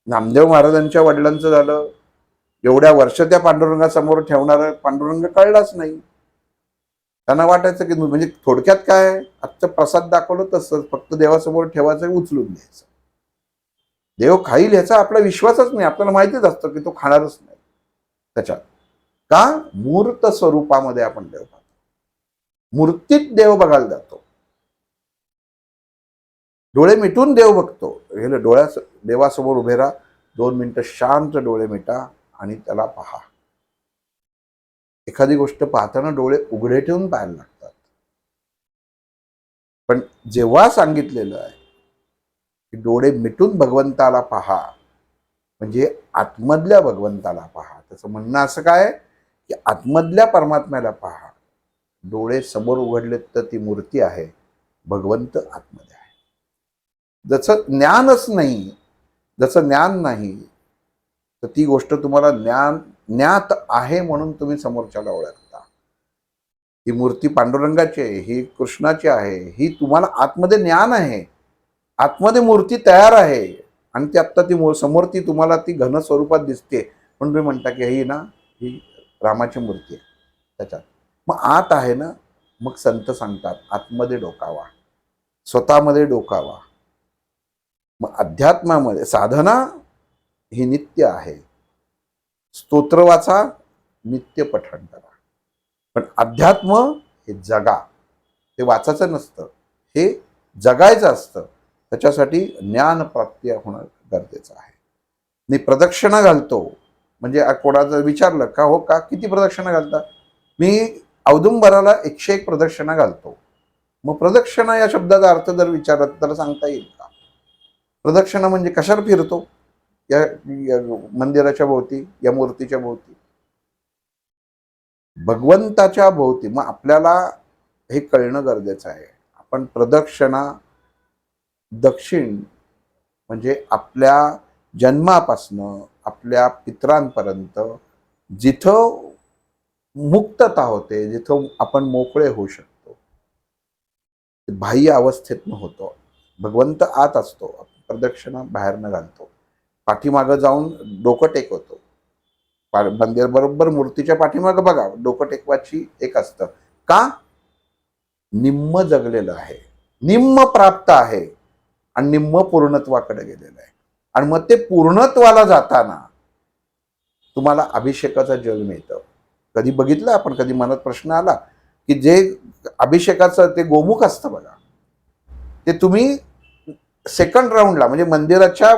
नामदेव महाराजांच्या वडिलांचं झालं, एवढ्या वर्ष त्या पांडुरंगासमोर ठेवणारा पांडुरंग कळलाच नाही. त्यांना वाटायचं की म्हणजे थोडक्यात काय, आजचं प्रसाद दाखवलं तसंच, फक्त देवासमोर ठेवायचं, उचलून घ्यायचं. देव खाईल ह्याचा आपला विश्वासच नाही. आपल्याला माहितीच असतं की तो खाणारच नाही. त्याच्यात का, मूर्त स्वरूपामध्ये आपण देव पाहतो, मूर्तीत देव बघायला जातो, डोळे मिटून देव बघतो. हे देवासमोर उभे राहा, 2 मिनिटं शांत डोळे मिटा आणि त्याला पहा. एखादी गोष्ट पाहताना डोळे उघडे ठेवून पाहायला लागतात. पण जेव्हा सांगितलेलं आहे की डोळे मिटून भगवंताला पहा, म्हणजे आतमधल्या भगवंताला पहा, त्याचं म्हणणं असं काय की आतमधल्या परमात्म्याला पहा. डोळे समोर उघडलेत तर ती मूर्ती आहे, भगवंत आतमध्ये आहे. जसं ज्ञानच नाही, जसं ज्ञान नाही, तर ती गोष्ट तुम्हाला ज्ञात आहे म्हणून तुम्ही समोरच्याला ओळखता. ही मूर्ती पांडुरंगाची आहे, ही कृष्णाची आहे, ही तुम्हाला आतमध्ये ज्ञान आहे, आतमध्ये मूर्ती तयार आहे आणि ती आत्ता ती समोर ती तुम्हाला ती घन स्वरूपात दिसते, पण तुम्ही म्हणता की ही ना ही रामाची मूर्ती आहे त्याच्यात. मग आत आहे ना, मग संत सांगतात आतमध्ये डोकावा, स्वतःमध्ये डोकावा. मग अध्यात्मामध्ये साधना ही नित्य आहे, स्तोत्र वाचा, नित्य पठण करा. पण अध्यात्म हे जगा, ते वाचायचं नसतं, हे जगायचं असतं. त्याच्यासाठी ज्ञान प्राप्ती होणं गरजेचं आहे. मी प्रदक्षिणा घालतो म्हणजे कोणाचं विचारलं का हो का किती प्रदक्षिणा घालता, मी औदुंबराला 101 प्रदक्षिणा घालतो. मग प्रदक्षिणा या शब्दाचा अर्थ जर विचारत तर सांगता येईल का? प्रदक्षिणा म्हणजे कशाला फिरतो या मंदिराच्या भोवती, या मूर्तीच्या भोवती? भगवंताच्या भोवती. मग आपल्याला हे कळणं गरजेचं आहे. आपण प्रदक्षिणा दक्षिण म्हणजे आपल्या जन्मापासनं आपल्या पितरांपर्यंत जिथं मुक्तता होते, जिथं आपण मोकळे होऊ शकतो, बाह्य अवस्थेतनं होतो. भगवंत आत असतो, प्रदक्षिणा बाहेरनं घालतो, पाठीमागं जाऊन डोकं टेकवतो. मंदिर बरोबर मूर्तीच्या पाठीमागं बघा डोकं टेकवाची एक असतं का, निम्म जगलेलं आहे, निम्म प्राप्त आहे आणि निम्म पूर्णत्वाकडे गेलेलं आहे. आणि मग ते पूर्णत्वाला जाताना तुम्हाला अभिषेकाचं जल मिळतं. कधी बघितलं आपण, कधी मनात प्रश्न आला की जे अभिषेकाचं ते गोमुख असतं बघा, ते तुम्ही सेकंड राऊंडला म्हणजे मंदिराच्या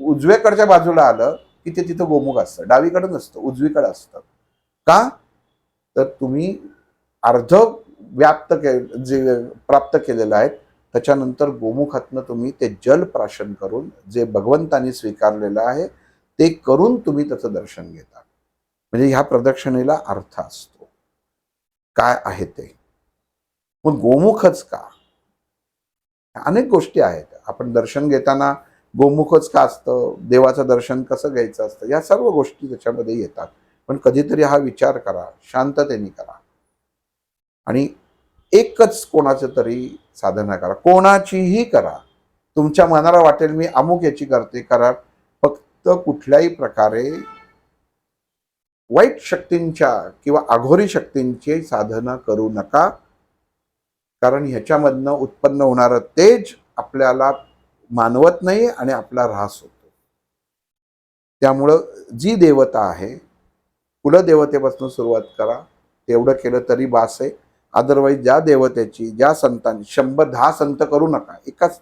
उजव्याकडच्या बाजूला आलं की ते तिथं गोमुख असतं, डावीकडे नसतं, उजवीकडे असतं. का? तर तुम्ही अर्ध जे प्राप्त केलेलं आहे त्याच्यानंतर गोमुखातनं तुम्ही ते जल प्राशन करून जे भगवंतानी स्वीकारलेलं आहे ते करून तुम्ही त्याचं दर्शन घेता. म्हणजे ह्या प्रदक्षिणेला अर्थ असतो. काय आहे ते? मग गोमुखच का? अनेक गोष्टी आहेत. आपण दर्शन घेताना गोमुखच का असतं, देवाचं दर्शन कसं घ्यायचं असतं, या सर्व गोष्टी त्याच्यामध्ये येतात. पण कधीतरी हा विचार करा, शांततेने करा आणि एकच कोणाचं तरी साधना करा, कोणाचीही करा. तुमच्या मनाला वाटेल मी अमुक याची करते, करा. फक्त कुठल्याही प्रकारे वाईट शक्तींच्या किंवा अघोरी शक्तींची साधना करू नका. कारण ह्याच्यामधनं उत्पन्न होणारं तेज आपल्याला मानवत नाही आणि आपला ऱ्हास होतो. त्यामुळं जी देवता आहे, कुलदेवतेपासून सुरुवात करा, तेवढं केलं तरी बास आहे. अदरवाईज ज्या देवतेची, ज्या संतांनी 100-10 संत करू नका.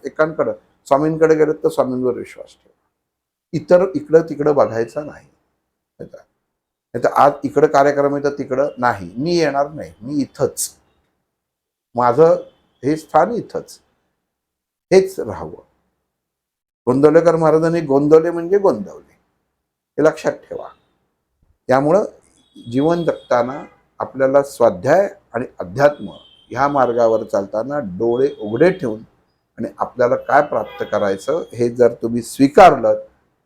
एकांकडं स्वामींकडे गेलं तर स्वामींवर विश्वास ठेवा. इतर इकडं तिकडं बघायचं नाही. नाही तर आज इकडं कार्यक्रम आहे तर तिकडं नाही, मी येणार नाही, मी इथंच, माझं हे स्थान इथंच, हेच राहावं. गोंदवलेकर महाराजांनी गोंदवले म्हणजे गोंदवले, हे लक्षात ठेवा. त्यामुळं जीवन जगताना आपल्याला स्वाध्याय आणि अध्यात्म ह्या मार्गावर चालताना डोळे उघडे ठेवून आणि आपल्याला काय प्राप्त करायचं हे जर तुम्ही स्वीकारलं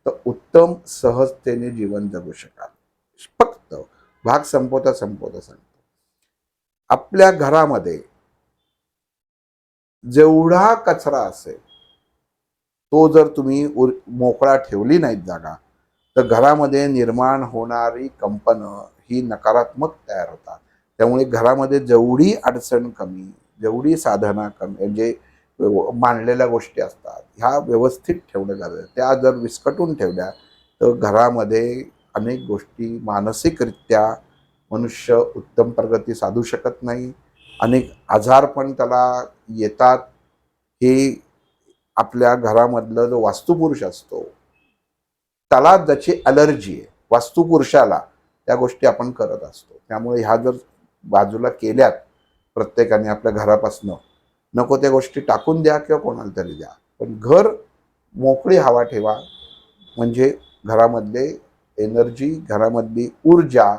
तर उत्तम सहजतेने जीवन जगू शकाल. फक्त भाग संपवता सांगतो, आपल्या घरामध्ये जेवढा कचरा असेल तो जर तुम्ही मोकळा ठेवली नाहीत जागा, तर घरामध्ये निर्माण होणारी कंपनं ही नकारात्मक तयार होतात. त्यामुळे घरामध्ये जेवढी अडचण कमी, जेवढी साधना कमी म्हणजे मांडलेल्या गोष्टी असतात ह्या व्यवस्थित ठेवणं गरजेचं. त्या जर विस्कटून ठेवल्या तर घरामध्ये अनेक गोष्टी मानसिकरित्या मनुष्य उत्तम प्रगती साधू शकत नाही. अनेक आजार पण त्याला येतात. हे आपल्या घरामधलं जो वास्तुपुरुष असतो त्याला ज्याची अलर्जी आहे वास्तुपुरुषाला, त्या गोष्टी आपण करत असतो. त्यामुळे ह्या जर बाजूला केल्यात प्रत्येकाने आपल्या घरापासनं, नको त्या गोष्टी टाकून द्या किंवा कोणाला तरी द्या, पण घर मोकळी हवा ठेवा. म्हणजे घरामधले एनर्जी, घरामधली ऊर्जा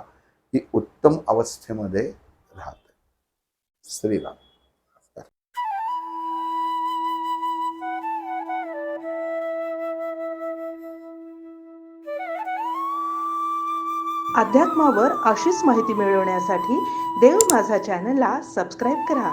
ही उत्तम अवस्थेमध्ये राहते. श्रीराम.
अध्यात्मावर अशीच माहिती मिळवण्यासाठी देव माझा चॅनलला सबस्क्राईब करा